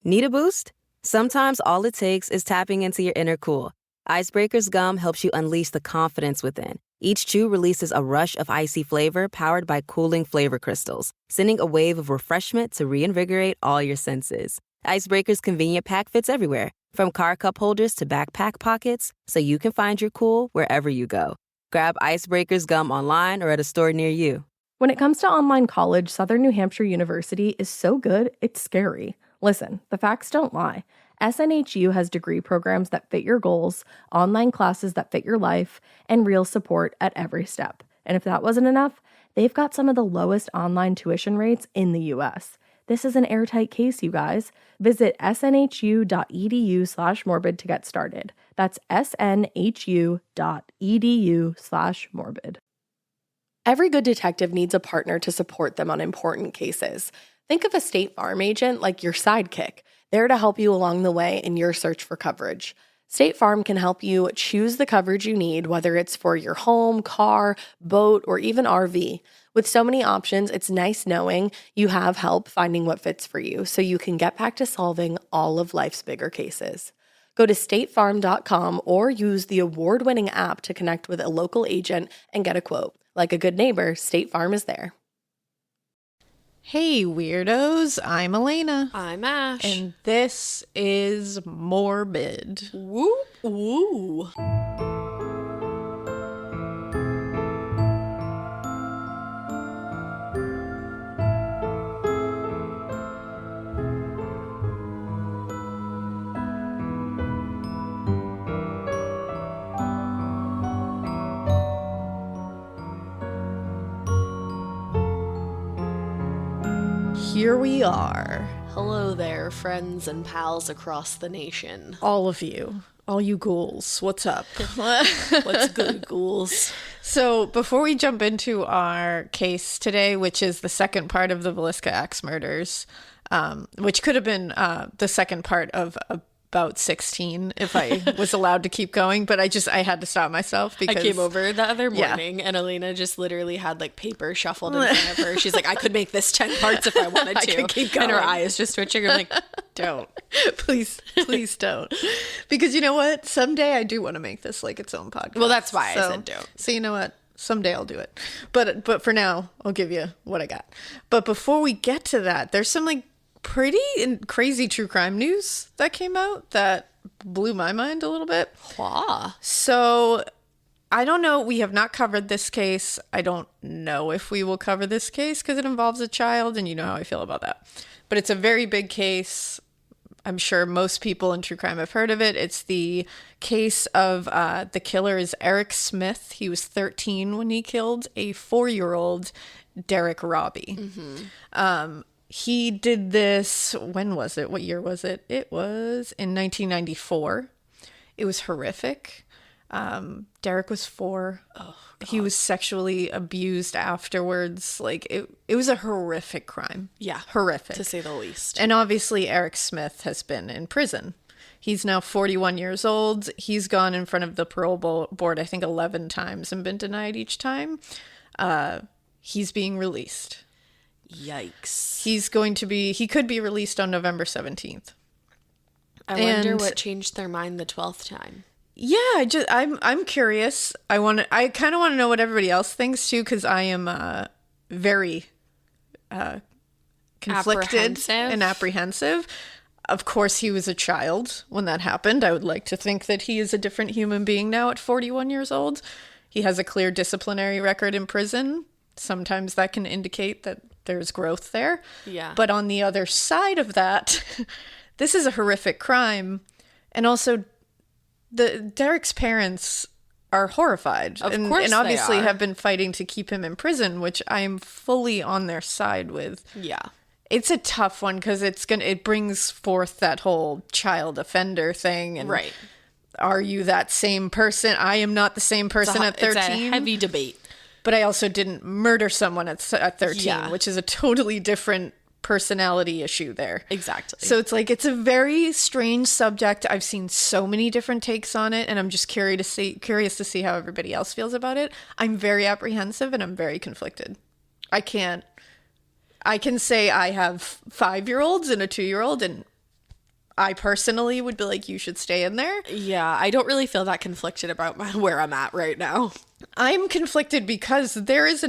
Need a boost? Sometimes all it takes is tapping into your inner cool. Icebreaker's gum helps you unleash the confidence within. Each chew releases a rush of icy flavor powered by cooling flavor crystals, sending a wave of refreshment to reinvigorate all your senses. Icebreaker's convenient pack fits everywhere, from car cup holders to backpack pockets, so you can find your cool wherever you go. Grab Icebreaker's gum online or at a store near you. When it comes to online college, Southern New Hampshire University is so good, it's scary. Listen, the facts don't lie. SNHU has degree programs that fit your goals, online classes that fit your life, and real support at every step. And if that wasn't enough, they've got some of the lowest online tuition rates in the U.S. This is an airtight case, you guys. Visit snhu.edu/morbid to get started. That's snhu.edu/morbid. Every good detective needs a partner to support them on important cases. Think of a State Farm agent like your sidekick, there to help you along the way in your search for coverage. State Farm can help you choose the coverage you need, whether it's for your home, car, boat, or even RV. With so many options, it's nice knowing you have help finding what fits for you so you can get back to solving all of life's bigger cases. Go to statefarm.com or use the award-winning app to connect with a local agent and get a quote. Like a good neighbor, State Farm is there. Hey, weirdos. I'm Alaina. I'm Ash. And this is Morbid. Woo, woo. Here we are. Hello there, friends and pals across the nation. All of you. All you ghouls. What's up? What's good, ghouls? So, before we jump into our case today, which is the second part of the Villisca Axe Murders, which could have been the second part of about 16 if I was allowed to keep going, but I had to stop myself because I came over the other morning and Alaina just literally had like paper shuffled in front of her. She's like, I could make this 10 parts if I wanted to. I could keep going. And her eyes just twitching. I'm like, don't. Please don't. Because you know what? Someday I do want to make this like its own podcast. Well, that's why I said don't. So you know what? Someday I'll do it. But for now, I'll give you what I got. But before we get to that, there's some like pretty and crazy true crime news that came out that blew my mind a little bit. Wow. So I don't know. We have not covered this case. I don't know if we will cover this case because it involves a child, and you know how I feel about that. But it's a very big case. I'm sure most people in true crime have heard of it. It's the case of the killer is Eric Smith. He was 13 when he killed a 4-year-old Derek Robbie. Mm-hmm. He did this, when was it? What year was it? It was in 1994. It was horrific. Derek was 4. Oh, God. He was sexually abused afterwards. Like, it was a horrific crime. Yeah. Horrific. To say the least. And obviously, Eric Smith has been in prison. He's now 41 years old. He's gone in front of the parole board, I think, 11 times and been denied each time. He's being released. Yikes. He could be released on November 17th. I wonder what changed their mind the 12th time. Yeah, I'm curious. I kind of want to know what everybody else thinks too, because I am very conflicted and apprehensive. Of course, he was a child when that happened. I would like to think that he is a different human being now at 41 years old. He has a clear disciplinary record in prison. Sometimes that can indicate that there's growth there. Yeah. But on the other side of that, this is a horrific crime. And also, Derek's parents are horrified. Of course and obviously they are. have been fighting to keep him in prison, which I am fully on their side with. Yeah. It's a tough one because it brings forth that whole child offender thing. And right. Are you that same person? I am not the same person at 13. It's a heavy debate. But I also didn't murder someone at 13, which is a totally different personality issue there. Exactly. So it's like, it's a very strange subject. I've seen so many different takes on it, and I'm just curious to see how everybody else feels about it. I'm very apprehensive and I'm very conflicted. I can say I have 5-year-olds and a 2-year-old, and I personally would be like, you should stay in there. Yeah, I don't really feel that conflicted about where I'm at right now. I'm conflicted because there is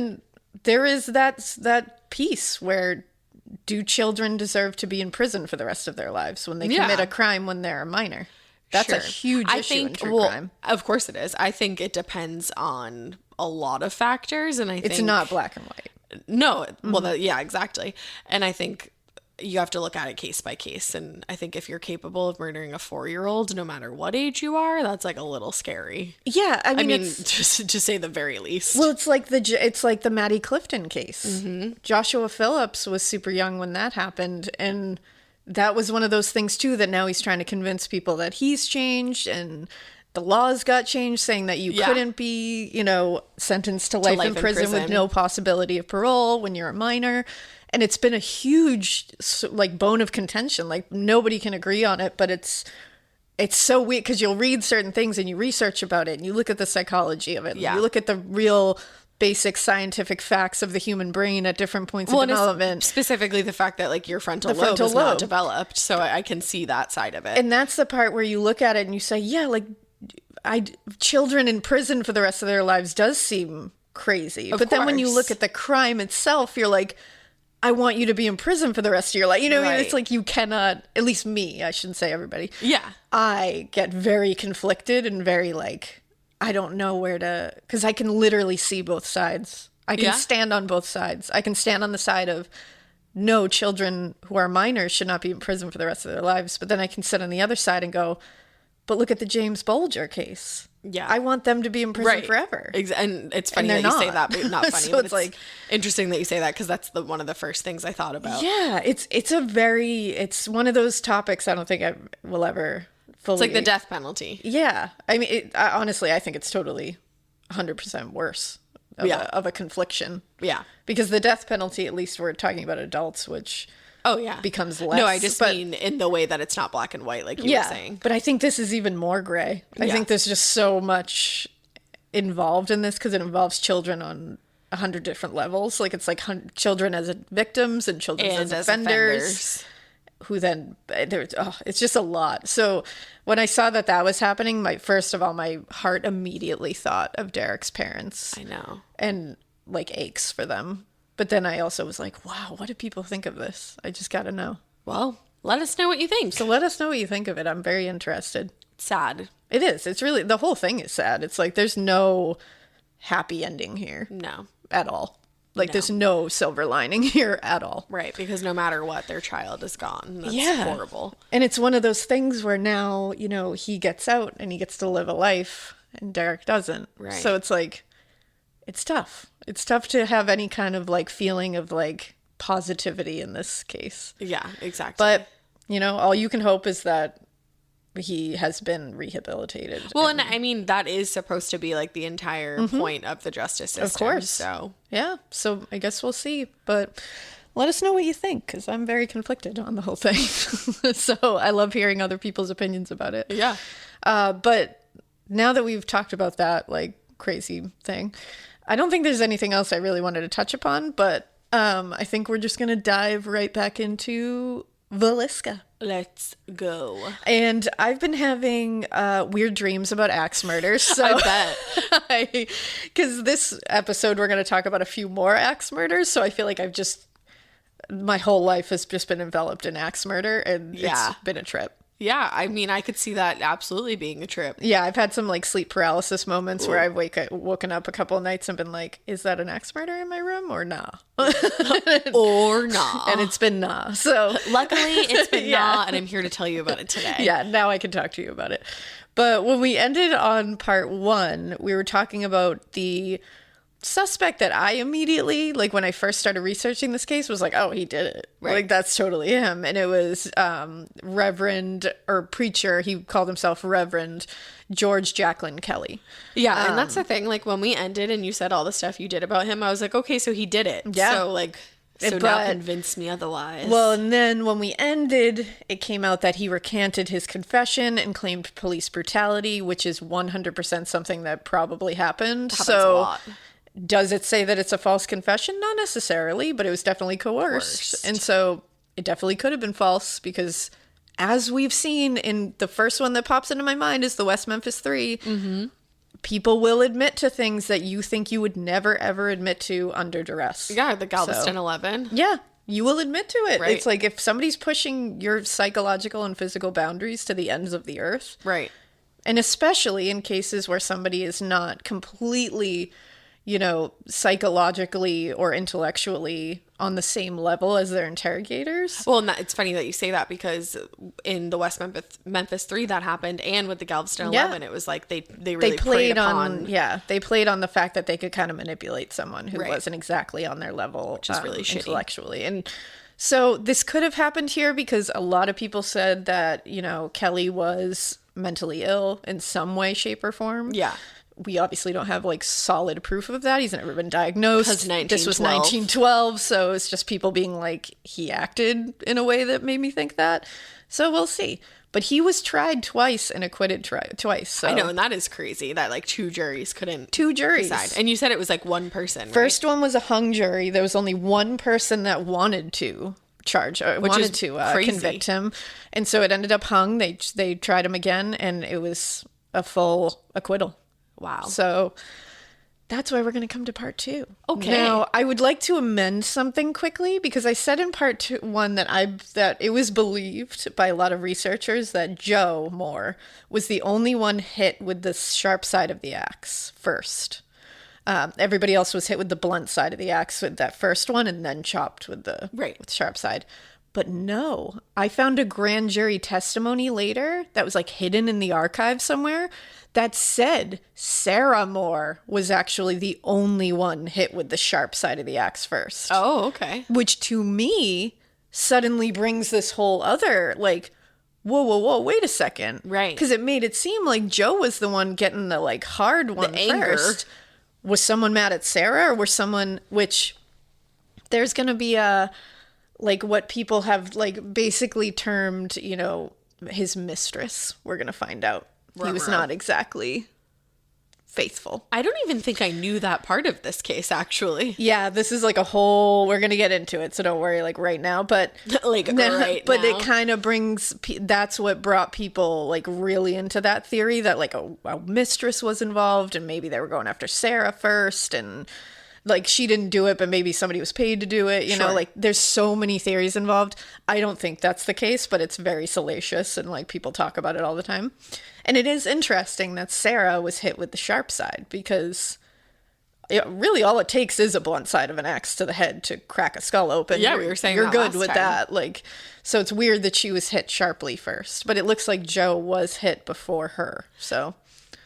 that piece where, do children deserve to be in prison for the rest of their lives when they commit a crime when they're a minor? That's a huge issue in true crime. Of course it is. I think it depends on a lot of factors, and I think it's not black and white. No, well, yeah, exactly. And I think you have to look at it case by case. And I think if you're capable of murdering a 4-year-old, no matter what age you are, that's like a little scary. Yeah, I mean just to say the very least. Well, it's like the Maddie Clifton case. Joshua Phillips was super young when that happened, and that was one of those things too that now he's trying to convince people that he's changed, and the laws got changed saying that you couldn't be, sentenced to life in prison with no possibility of parole when you're a minor. And it's been a huge bone of contention. Like, nobody can agree on it, but it's so weird because you'll read certain things and you research about it and you look at the psychology of it. Yeah. You look at the real basic scientific facts of the human brain at different points of development. Specifically the fact that like your frontal lobe is not developed. So I can see that side of it. And that's the part where you look at it and you say, yeah, like children in prison for the rest of their lives does seem crazy. But then when you look at the crime itself, you're like, I want you to be in prison for the rest of your life. Right. It's like you cannot, at least me, I shouldn't say everybody. Yeah. I get very conflicted and very I don't know where to, because I can literally see both sides. I can stand on both sides. I can stand on the side of, no, children who are minors should not be in prison for the rest of their lives. But then I can sit on the other side and go, but look at the James Bulger case. Yeah. I want them to be in prison forever. And it's funny that you say that, but not funny. So but it's interesting that you say that because that's one of the first things I thought about. Yeah. It's one of those topics I don't think I will ever fully. It's like the death penalty. Yeah. I mean, honestly, I think it's totally 100% worse of a confliction. Yeah. Because the death penalty, at least we're talking about adults, which... Oh, yeah. Becomes less. No, I just mean in the way that it's not black and white, like you were saying. But I think this is even more gray. I think there's just so much involved in this because it involves children on 100 different levels. Like, it's like children as victims and children as offenders. Who then, it's just a lot. So when I saw that was happening, first of all, my heart immediately thought of Derek's parents. I know. And, aches for them. But then I also was like, wow, what do people think of this? I just got to know. Well, let us know what you think. So let us know what you think of it. I'm very interested. It's sad. It is. It's really, the whole thing is sad. It's like there's no happy ending here. No. At all. There's no silver lining here at all. Right, because no matter what, their child is gone. That's horrible. And it's one of those things where now, he gets out and he gets to live a life and Derek doesn't. Right. So it's it's tough. It's tough to have any kind of feeling of positivity in this case. Yeah, exactly. But, all you can hope is that he has been rehabilitated. Well, and I mean, that is supposed to be the entire point of the justice system. Of course. So, yeah. So I guess we'll see. But let us know what you think because I'm very conflicted on the whole thing. So I love hearing other people's opinions about it. Yeah. But now that we've talked about that crazy thing, I don't think there's anything else I really wanted to touch upon, but I think we're just going to dive right back into Villisca. Let's go. And I've been having weird dreams about axe murders. So I bet. Because this episode, we're going to talk about a few more axe murders. So I feel like my whole life has just been enveloped in axe murder, and it's been a trip. Yeah, I mean, I could see that absolutely being a trip. Yeah, I've had some sleep paralysis moments where I've woken up a couple of nights and been like, is that an axe murder in my room or nah? Or nah. And it's been nah. So luckily it's been nah, and I'm here to tell you about it today. Yeah, now I can talk to you about it. But when we ended on part 1, we were talking about the suspect that I immediately, when I first started researching this case, was like, oh, he did it. Right. That's totally him. And it was Reverend, or preacher, he called himself Reverend George Jacqueline Kelley. Yeah, and that's the thing. When we ended and you said all the stuff you did about him, I was like, okay, so he did it. Yeah. So now convince me otherwise. Well, and then when we ended, it came out that he recanted his confession and claimed police brutality, which is 100% something that probably happened. Happens a lot. Does it say that it's a false confession? Not necessarily, but it was definitely coerced. And so it definitely could have been false because as we've seen in the first one that pops into my mind is the West Memphis 3, people will admit to things that you think you would never, ever admit to under duress. Yeah, the Galveston 11. Yeah, you will admit to it. Right. It's like if somebody's pushing your psychological and physical boundaries to the ends of the earth. Right. And especially in cases where somebody is not completely, psychologically or intellectually on the same level as their interrogators. Well, and it's funny that you say that because in the West Memphis 3 that happened, and with the Galveston 11, it was like they really played on they played on the fact that they could kind of manipulate someone who Right. wasn't exactly on their level, which is really shitty. intellectually. And so this could have happened here because a lot of people said that, Kelley was mentally ill in some way, shape, or form. Yeah. We obviously don't have like solid proof of that. He's never been diagnosed. 'Cause This was 1912. 1912, so it's just people being like, he acted in a way that made me think that. So we'll see. But he was tried twice and acquitted twice. So. I know, and that is crazy that like two juries couldn't Two juries. decide. And you said it was like one person, right? First one was a hung jury. There was only one person that wanted to wanted to convict him, and so it ended up hung. They tried him again, and it was a full acquittal. Wow. So that's why we're going to come to part 2. Okay. Now, I would like to amend something quickly because I said in part 1 that it was believed by a lot of researchers that Joe Moore was the only one hit with the sharp side of the axe first. Everybody else was hit with the blunt side of the axe with that first one and then chopped with the sharp side. But no, I found a grand jury testimony later that was like hidden in the archive somewhere that said Sarah Moore was actually the only one hit with the sharp side of the axe first. Oh, okay. Which to me suddenly brings this whole other like, whoa, wait a second. Right. Because it made it seem like Joe was the one getting the like hard one anger. first. Was someone mad at Sarah or was someone, which there's going to be a, like what people have like basically termed, his mistress. We're going to find out. He was not exactly faithful. I don't even think I knew that part of this case, actually. Yeah, this is like a whole, we're going to get into it. So don't worry, like right now, but like right but now. it kind of brings, that's what brought people like really into that theory that like a mistress was involved and maybe they were going after Sarah first and like she didn't do it, but maybe somebody was paid to do it. You know, like there's so many theories involved. I don't think that's the case, but it's very salacious and like people talk about it all the time. And it is interesting that Sarah was hit with the sharp side because really all it takes is a blunt side of an axe to the head to crack a skull open. Yeah, we were saying you're that good last with time. that. Like, so it's weird that she was hit sharply first, but it looks like Joe was hit before her. So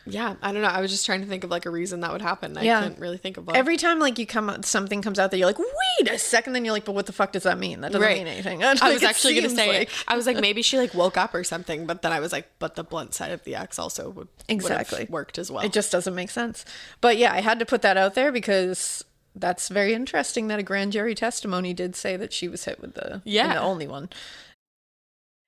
yeah, I don't know. I was just trying to think of like a reason that would happen. I couldn't really think of one. Every time like something comes out that you're like, wait a second, then you're like, but what the fuck does that mean? That doesn't mean anything. I was actually going to say, I was like, maybe she like woke up or something, but then I was like, but the blunt side of the axe also would have worked as well. It just doesn't make sense. But yeah, I had to put that out there because that's very interesting that a grand jury testimony did say that she was hit with the only one.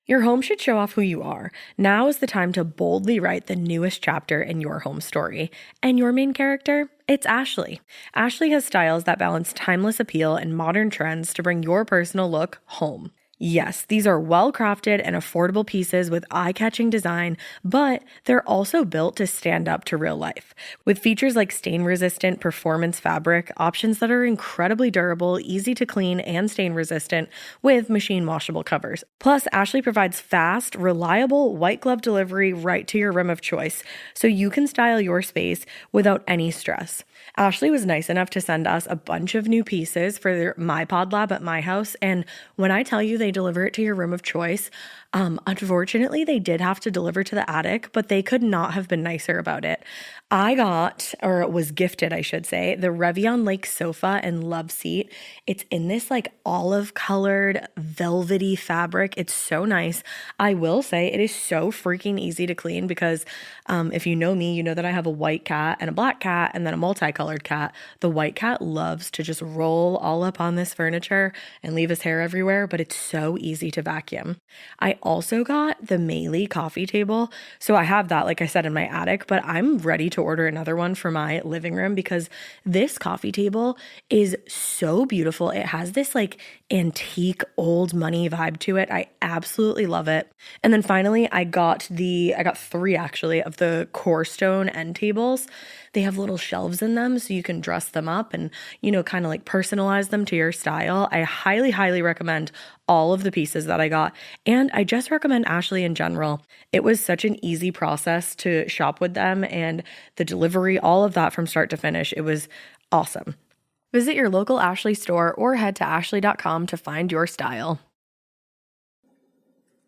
Your home should show off who you are. Now is the time to boldly write the newest chapter in your home story. And your main character? It's Ashley. Ashley has styles that balance timeless appeal and modern trends to bring your personal look home. Yes, these are well-crafted and affordable pieces with eye-catching design, but they're also built to stand up to real life. With features like stain-resistant performance fabric, options that are incredibly durable, easy to clean, and stain-resistant with machine-washable covers. Plus, Ashley provides fast, reliable, white-glove delivery right to your room of choice, so you can style your space without any stress. Ashley was nice enough to send us a bunch of new pieces for my pod lab at my house, and when I tell you they deliver it to your room of choice, unfortunately they did have to deliver to the attic, but they could not have been nicer about it. I got, or was gifted I should say, the Revion Lake sofa and love seat. It's in this like olive colored velvety fabric. It's so nice. I will say it is so freaking easy to clean because if you know me, you know that I have a white cat and a black cat and then a multicolored cat. The white cat loves to just roll all up on this furniture and leave his hair everywhere, but it's so so easy to vacuum. I also got the Meili coffee table. So I have that, like I said, in my attic, but I'm ready to order another one for my living room because this coffee table is so beautiful. It has this like antique old money vibe to it. I absolutely love it. And then finally, I got 3 actually of the core stone end tables. They have little shelves in them so you can dress them up and, kind of like personalize them to your style. I highly, highly recommend all of the pieces that I got. And I just recommend Ashley in general. It was such an easy process to shop with them, and the delivery, all of that from start to finish. It was awesome. Visit your local Ashley store or head to ashley.com to find your style.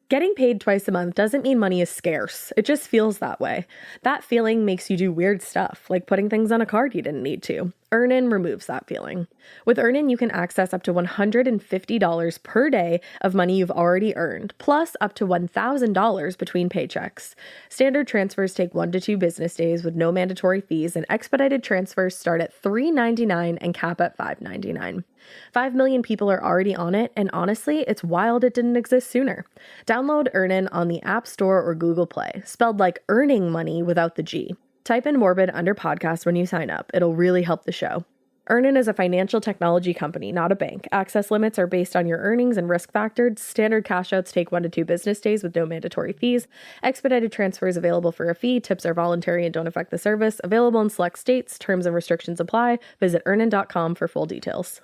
Getting paid twice a month doesn't mean money is scarce. It just feels that way. That feeling makes you do weird stuff, like putting things on a card you didn't need to. Earnin removes that feeling. With Earnin, you can access up to $150 per day of money you've already earned, plus up to $1,000 between paychecks. Standard transfers take 1 to 2 business days with no mandatory fees, and expedited transfers start at $3.99 and cap at $5.99. 5 million people are already on it, and honestly, it's wild it didn't exist sooner. Download Earnin on the App Store or Google Play, spelled like earning money without the G. Type in Morbid under podcast when you sign up. It'll really help the show. Earnin is a financial technology company, not a bank. Access limits are based on your earnings and risk factors. Standard cash outs take 1 to 2 business days with no mandatory fees. Expedited transfers available for a fee. Tips are voluntary and don't affect the service. Available in select states. Terms and restrictions apply. Visit earnin.com for full details.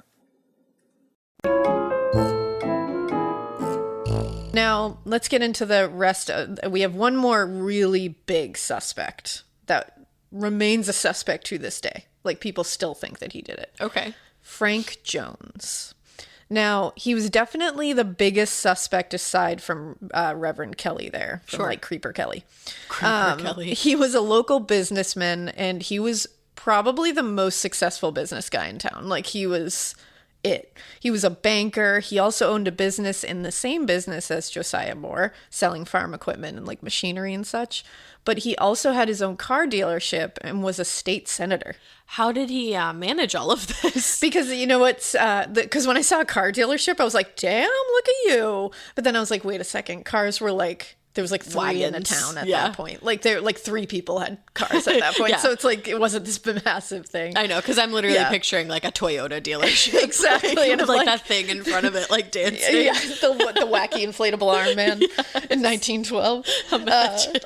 Now, let's get into the rest. We have one more really big suspect that remains a suspect to this day. Like, people still think that he did it. Okay. Frank Jones. Now, he was definitely the biggest suspect aside from Reverend Kelley there. From, like, Creeper Kelley. Kelley. He was a local businessman, and he was probably the most successful business guy in town. Like, he was it. He was a banker. He also owned a business in the same business as Josiah Moore, selling farm equipment and like machinery and such. But he also had his own car dealership and was a state senator. How did he manage all of this? Because you know what's because when I saw a car dealership, I was like, damn, look at you. But then I was like, wait a second. Cars were like, there was like 3 in the town at that point. Like there, like 3 people had cars at that point. So it's like, it wasn't this massive thing. I know, because I'm literally picturing like a Toyota dealership. Exactly. And like that thing in front of it, like dancing. Yeah, the wacky inflatable arm man in 1912.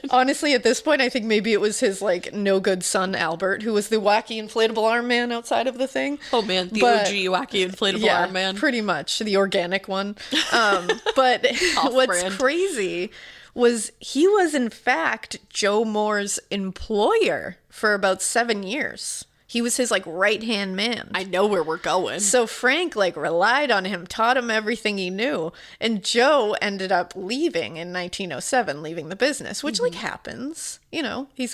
Honestly, at this point, I think maybe it was his like no good son, Albert, who was the wacky inflatable arm man outside of the thing. Oh man, the OG wacky inflatable arm man. Pretty much, the organic one. But what's crazy was he was in fact Joe Moore's employer for about 7 years. He was his like right-hand man. I know where we're going. So Frank like relied on him, taught him everything he knew. And Joe ended up leaving in 1907, leaving the business, which like happens. You know, he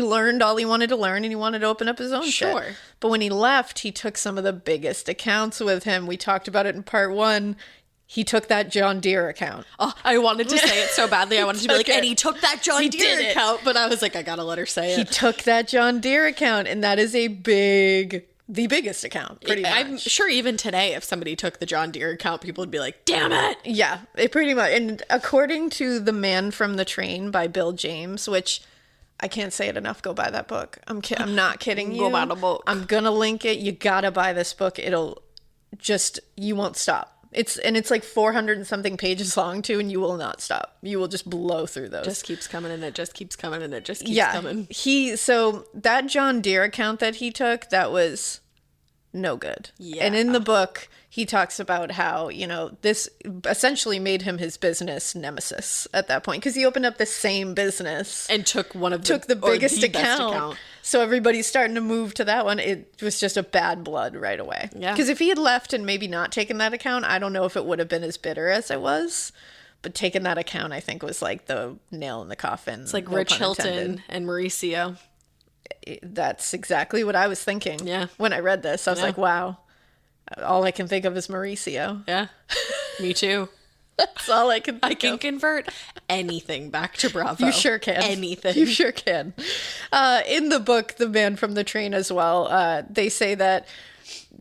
learned all he wanted to learn and he wanted to open up his own shit. But when he left, he took some of the biggest accounts with him. We talked about it in part 1. He took that John Deere account. Oh, I wanted to say it so badly. I wanted to be like, and he took that John Deere account. But I was like, I gotta let her say it. He took that John Deere account, and that is the biggest account, pretty much. I'm sure even today, if somebody took the John Deere account, people would be like, damn it. Yeah, it pretty much. And according to The Man from the Train by Bill James, which I can't say it enough, go buy that book. I'm not kidding you. Go buy the book. I'm gonna link it. You gotta buy this book. You won't stop. It's like 400 and something pages long too, and you will not stop. You will just blow through those. Just keeps coming and it just keeps coming and it just keeps coming. So that John Deere account that he took, that was no good. Yeah. And in the book, he talks about how, this essentially made him his business nemesis at that point, because he opened up the same business and took the biggest account. So everybody's starting to move to that one. It was just a bad blood right away. Yeah. Because if he had left and maybe not taken that account, I don't know if it would have been as bitter as it was. But taking that account, I think, was like the nail in the coffin. It's like Rich Hilton and Mauricio. That's exactly what I was thinking. Yeah. When I read this, I was like, wow. All I can think of is Mauricio. Yeah. Me too. That's all I can think I can convert anything back to Bravo. You sure can. Anything. You sure can. In the book, The Man from the Train as well, they say that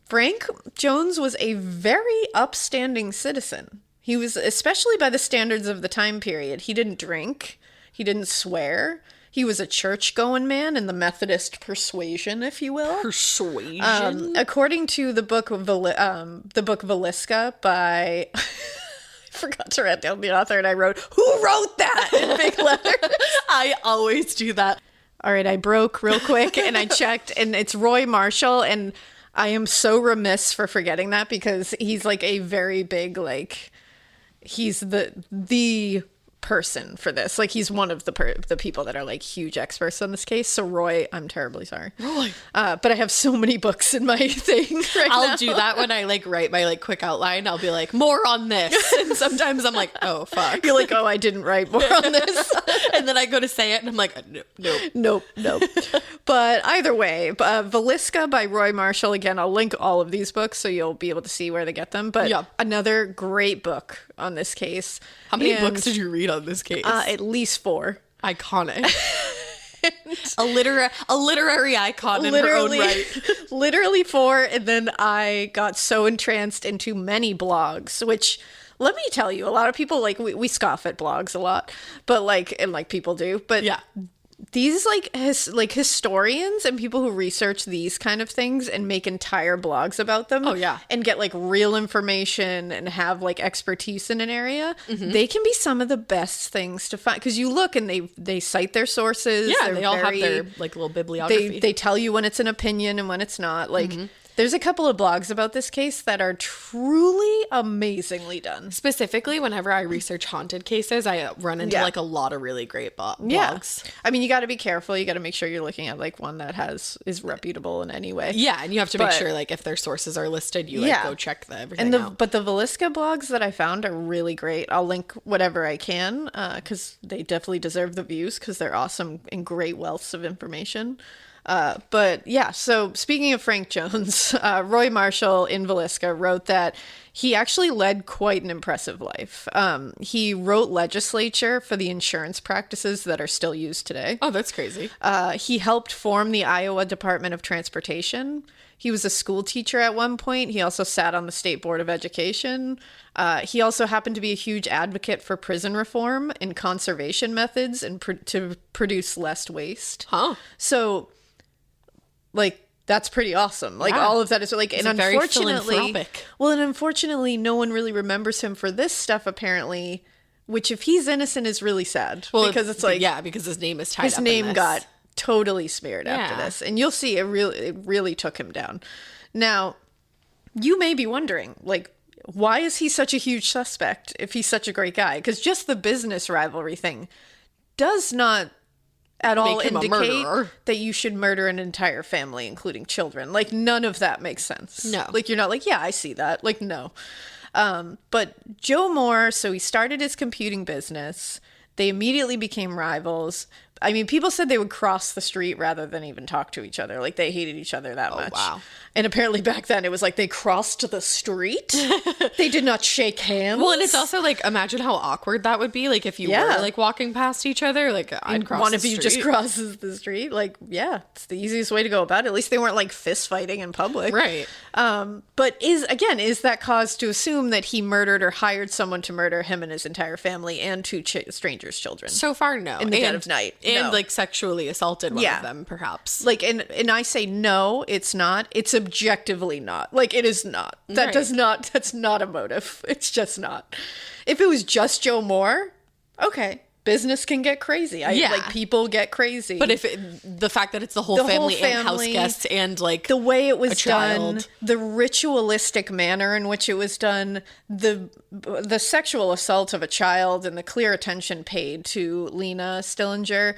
Frank Jones was a very upstanding citizen. He was, especially by the standards of the time period, he didn't drink. He didn't swear. He was a church-going man in the Methodist persuasion, if you will. Persuasion? According to the book Villisca by... I forgot to write down the author, and I wrote, "Who wrote that?" in big letters. I always do that. All right, I broke real quick, and I checked, and it's Roy Marshall, and I am so remiss for forgetting that because he's like a very big, like, he's the person for this. Like, he's one of the people that are like huge experts on this case. So Roy, I'm terribly sorry. Roy. But I have so many books in my thing right now. I'll do that when I like write my like quick outline. I'll be like, more on this. And sometimes I'm like, oh, fuck. You're like, oh, I didn't write more on this. And then I go to say it and I'm like, nope. But either way, Villisca by Roy Marshall. Again, I'll link all of these books so you'll be able to see where they get them. But another great book on this case. How many books did you read on this case? At least 4. Iconic. a literary icon in her own right. Literally 4. And then I got so entranced into many blogs, which, let me tell you, a lot of people, like, we scoff at blogs a lot, but like, and like people do, but yeah, these like historians and people who research these kind of things and make entire blogs about them. Oh yeah. And get like real information and have like expertise in an area. Mm-hmm. They can be some of the best things to find, because you look and they cite their sources. Yeah, they all have their like little bibliography. They tell you when it's an opinion and when it's not. Like, there's a couple of blogs about this case that are truly amazingly done. Specifically, whenever I research haunted cases, I run into like a lot of really great blogs. Yeah. I mean, you got to be careful. You got to make sure you're looking at like one that is reputable in any way. Yeah, and you have to make sure like if their sources are listed, you like go check everything out. But the Villisca blogs that I found are really great. I'll link whatever I can because they definitely deserve the views because they're awesome and great wealths of information. But yeah, so speaking of Frank Jones, Roy Marshall in Villisca wrote that he actually led quite an impressive life. He wrote legislature for the insurance practices that are still used today. Oh, that's crazy. He helped form the Iowa Department of Transportation. He was a school teacher at one point. He also sat on the State Board of Education. He also happened to be a huge advocate for prison reform and conservation methods and to produce less waste. Huh. So, like, that's pretty awesome. Like, all of that is like, and unfortunately, no one really remembers him for this stuff, apparently, which if he's innocent is really sad. Well, because it's like, yeah, because his name is tied up in this. His name got totally smeared after this. And you'll see it really took him down. Now, you may be wondering, like, why is he such a huge suspect if he's such a great guy? Because just the business rivalry thing does not at all indicate that you should murder an entire family, including children. Like, none of that makes sense. No. Like, you're not like, yeah, I see that. Like, no. But Joe Moore, so he started his computing business. They immediately became rivals. I mean, people said they would cross the street rather than even talk to each other. Like, they hated each other that much. Wow. And apparently back then it was like they crossed the street. They did not shake hands. Well, and it's also like, imagine how awkward that would be. Like, if you were like walking past each other, like I'd cross one the of you street. just crosses the street. Like, yeah, it's the easiest way to go about it. At least they weren't like fist fighting in public. Right. But is that cause to assume that he murdered or hired someone to murder him and his entire family and two strangers' children? So far, no. In the dead of night. And no. like sexually assaulted one of them, perhaps. Like, and I say no, it's not. It's objectively not. Like, it is not. That does not, that's not a motive. It's just not. If it was just Joe Moore, okay. Business can get crazy. Like, people get crazy. But if the fact that it's the whole family and house guests and like the way it was done, the ritualistic manner in which it was done, the sexual assault of a child and the clear attention paid to Lena Stillinger,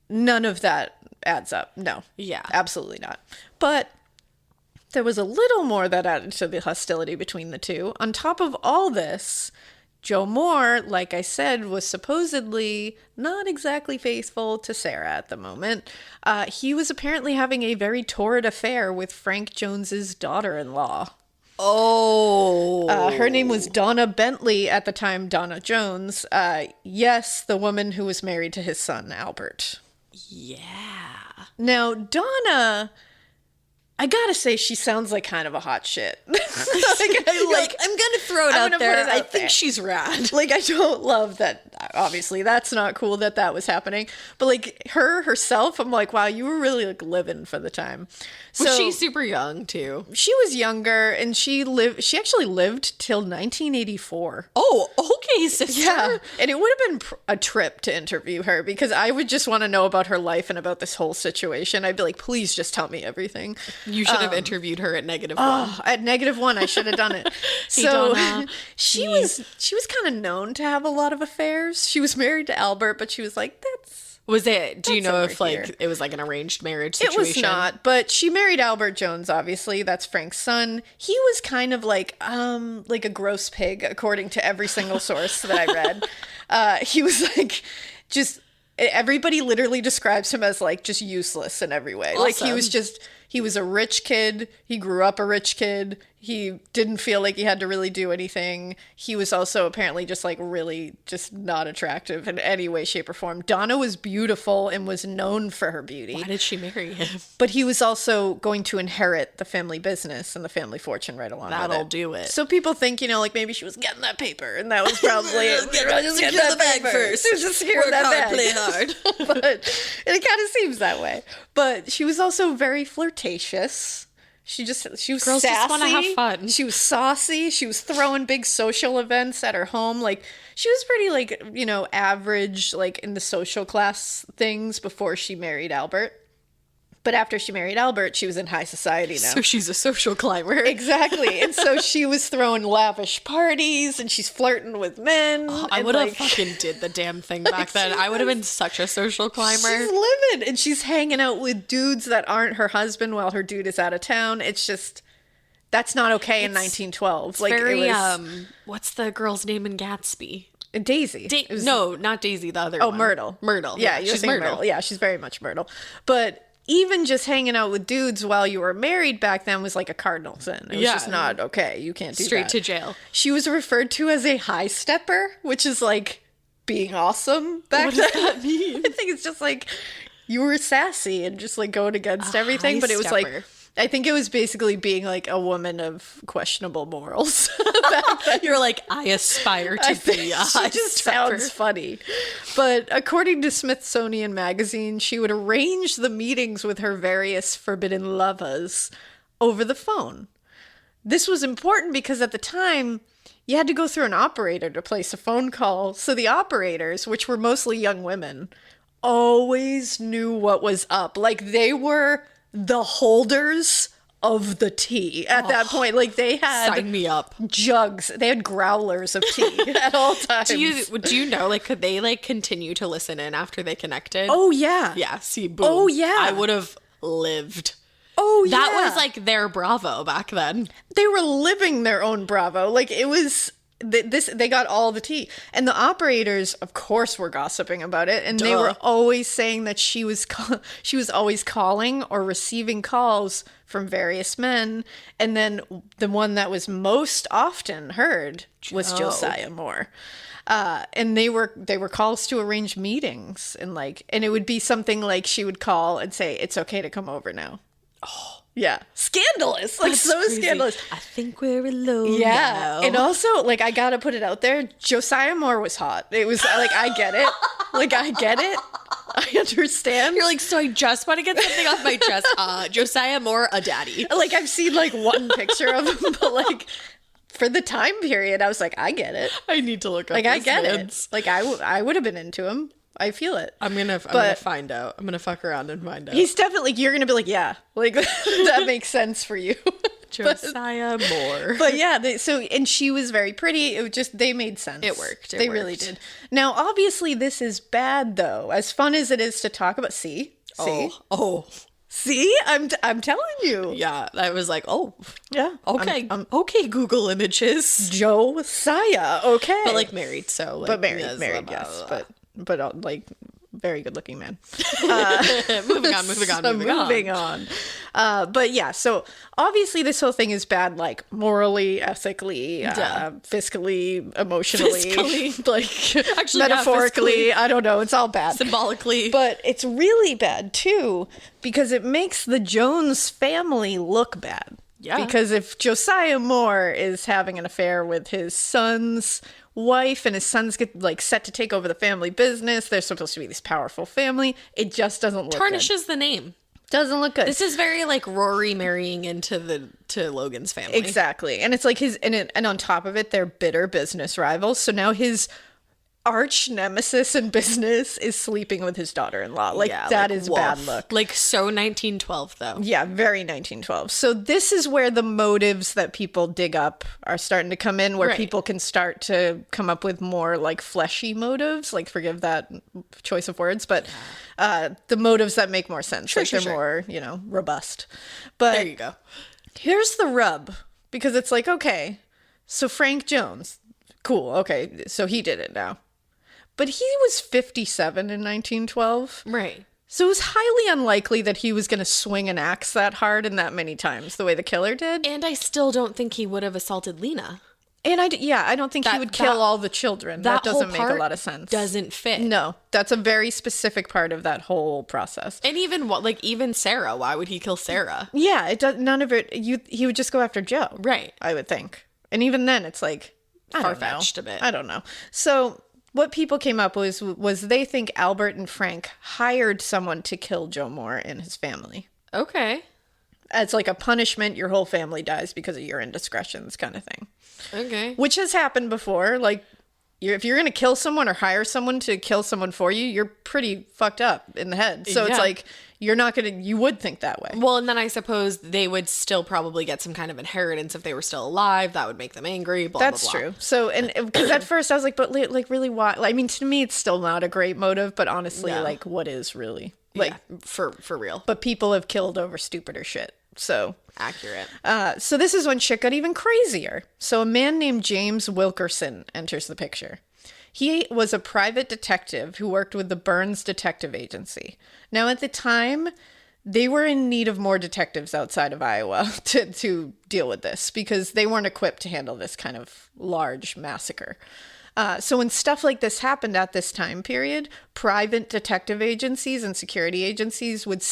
none of that adds up. No. Yeah. Absolutely not. But there was a little more that added to the hostility between the two. On top of all this, Joe Moore, like I said, was supposedly not exactly faithful to Sarah at the moment. He was apparently having a very torrid affair with Frank Jones's daughter-in-law. Oh. Her name was Donna Bentley at the time, Donna Jones. Yes, the woman who was married to his son, Albert. Yeah. Now, Donna, I gotta say, she sounds like kind of a hot shit. I'm gonna throw it out there. I think she's rad. Like, I don't love that. Obviously, that's not cool that was happening. But like herself, I'm like, wow, you were really like living for the time. So Was she super young too? she was younger, and she actually lived till 1984. Oh, okay, sister. Yeah, and it would have been a trip to interview her, because I would just want to know about her life and about this whole situation. I'd be like, please just tell me everything. You should have interviewed her at -1. At -1, I should have done it. Hey, So Donna, she was kind of known to have a lot of affairs. She was married to Albert, but she was like, Was it? Do you That's know over if like here. it was like an arranged marriage situation? It was not, but she married Albert Jones, obviously. That's Frank's son. He was kind of like a gross pig, according to every single source that I read. He was like, just, everybody literally describes him as like just useless in every way. Like he was a rich kid. He grew up a rich kid. He didn't feel like he had to really do anything. He was also apparently just like really just not attractive in any way, shape, or form. Donna was beautiful and was known for her beauty. Why did she marry him? But he was also going to inherit the family business and the family fortune right along with it. That'll do it. So people think, like maybe she was getting that paper, and that was probably it. Just secure the bag first. Just secure Work that hard, bag. play hard. And it kind of seems that way. But she was also very flirtatious. She was Girls sassy. just wanna have fun. She was saucy. She was throwing big social events at her home. Like, she was pretty, like, average, like, in the social class things before she married Albert. But after she married Albert, she was in high society now. So she's a social climber. Exactly. And so she was throwing lavish parties, and she's flirting with men. I would have fucking did the damn thing back then. I would have been such a social climber. She's living, and she's hanging out with dudes that aren't her husband while her dude is out of town. It's just, that's not okay in 1912. Like, very, it was what's the girl's name in Gatsby? Daisy. No, not Daisy, the other one. Myrtle. Myrtle. Yeah, she's Myrtle. Yeah, she's very much Myrtle. But even just hanging out with dudes while you were married back then was like a cardinal sin. It was just not okay. You can't do Straight that. to jail. She was referred to as a high stepper, which is like being awesome back What then. does that mean? I think it's just like you were sassy and just like going against everything. But it was like, high-stepper. I think it was basically being like a woman of questionable morals. You're like, I aspire to be a high She just stepper. sounds funny. But according to Smithsonian Magazine, she would arrange the meetings with her various forbidden lovers over the phone. This was important because at the time, you had to go through an operator to place a phone call. So the operators, which were mostly young women, always knew what was up. Like, they were the holders of the tea at that point. Like, they had Sign me up. jugs. They had growlers of tea at all times. Do you know, like, could they, like, continue to listen in after they connected? Oh, yeah. Yeah, see, boom. Oh, yeah. I would have lived. Oh, yeah. That was, like, their Bravo back then. They were living their own Bravo. Like, it was... they got all the tea. And the operators, of course, were gossiping about it. And they were always saying that she was always calling or receiving calls from various men. And then the one that was most often heard was Josiah Moore. And they were calls to arrange meetings, and it would be something like she would call and say, "It's okay to come over now." Oh, yeah. Scandalous. Like, That's so crazy. scandalous. I think we're alone Yeah. now. And also, like, I gotta put it out there, Josiah Moore was hot. It was like, I get it. Like, I get it. I understand. You're like, so I just want to get something off my chest. Josiah Moore, a daddy. Like, I've seen like one picture of him, but like for the time period, I was like, I get it. I need to look up Like, I this get man's. it. Like, I would have been into him. I feel it. I'm gonna find out. I'm gonna fuck around and find out. He's definitely, you're gonna be like, yeah, like that makes sense for you. Josiah Moore. But yeah, and she was very pretty. It was just, they made sense. It worked. They really did. Now, obviously, this is bad though. As fun as it is to talk about, see, I'm telling you. Yeah, I was like, oh, Yeah. okay, okay, Google Images, Josiah. Okay. but like married, so like, but married, yes, yes. But like very good looking man. Moving on. But yeah, so obviously this whole thing is bad, like morally, ethically, fiscally, emotionally, like Actually, metaphorically. yeah, I don't know. It's all bad. Symbolically. But it's really bad too, because it makes the Jones family look bad. Yeah. Because if Josiah Moore is having an affair with his son's wife and his sons get like set to take over the family business, they're supposed to be this powerful family, it just doesn't look Tarnishes the name. Doesn't look good. This is very like Rory marrying into Logan's family. Exactly. And it's like and on top of it, they're bitter business rivals. So now his arch nemesis in business is sleeping with his daughter-in-law. Like, yeah, that is bad look. Like, so 1912 though. Yeah, very 1912. So this is where the motives that people dig up are starting to come in, where people can start to come up with more like fleshy motives, like, forgive that choice of words, but the motives that make more sense. Sure, like they're more, robust. But there you go. Here's the rub, because it's like, okay, so Frank Jones, cool, okay, so he did it now. But he was 57 in 1912. Right. So it was highly unlikely that he was going to swing an axe that hard and that many times the way the killer did. And I still don't think he would have assaulted Lena. And I don't think he would kill all the children. That doesn't make a lot of sense. Doesn't fit. No, that's a very specific part of that whole process. And even Sarah, why would he kill Sarah? Yeah, it does. None of it. He would just go after Joe. Right. I would think. And even then, it's like far-fetched a bit. I don't know. So what people came up with was they think Albert and Frank hired someone to kill Joe Moore and his family. Okay. It's like a punishment. Your whole family dies because of your indiscretions kind of thing. Okay. Which has happened before. Like, if you're going to kill someone or hire someone to kill someone for you, you're pretty fucked up in the head. So it's like, you would think that way. Well, and then I suppose they would still probably get some kind of inheritance if they were still alive. That would make them angry, blah, That's blah, blah. true. So, and because at first I was like, but like, really, why? I mean, to me, it's still not a great motive, but honestly, like, what is really? Like, for real. But people have killed over stupider shit. So accurate. So this is when shit got even crazier. So a man named James Wilkerson enters the picture. He was a private detective who worked with the Burns Detective Agency. Now, at the time, they were in need of more detectives outside of Iowa to deal with this, because they weren't equipped to handle this kind of large massacre. So when stuff like this happened at this time period, private detective agencies and security agencies would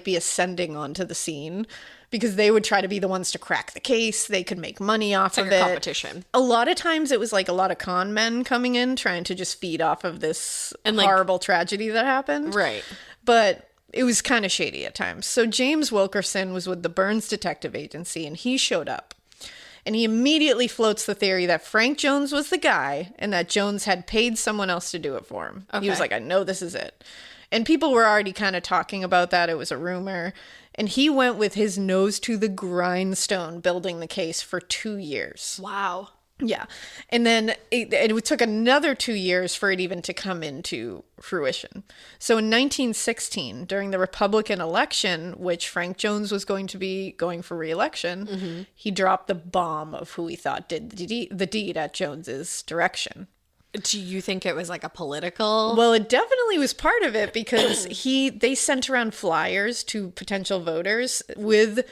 be ascending onto the scene, because they would try to be the ones to crack the case. They could make money off of it. Competition. A lot of times it was like a lot of con men coming in trying to just feed off of this horrible tragedy that happened. Right. But it was kind of shady at times. So James Wilkerson was with the Burns Detective Agency, and he showed up. And he immediately floats the theory that Frank Jones was the guy and that Jones had paid someone else to do it for him. Okay. He was like, I know this is it. And people were already kind of talking about that. It was a rumor. And he went with his nose to the grindstone building the case for 2 years. Wow. Yeah. And then it took another 2 years for it even to come into fruition. So in 1916, during the Republican election, which Frank Jones was going to be going for re-election, he dropped the bomb of who he thought did the deed at Jones's direction. Do you think it was like a political? Well, it definitely was part of it, because they sent around flyers to potential voters with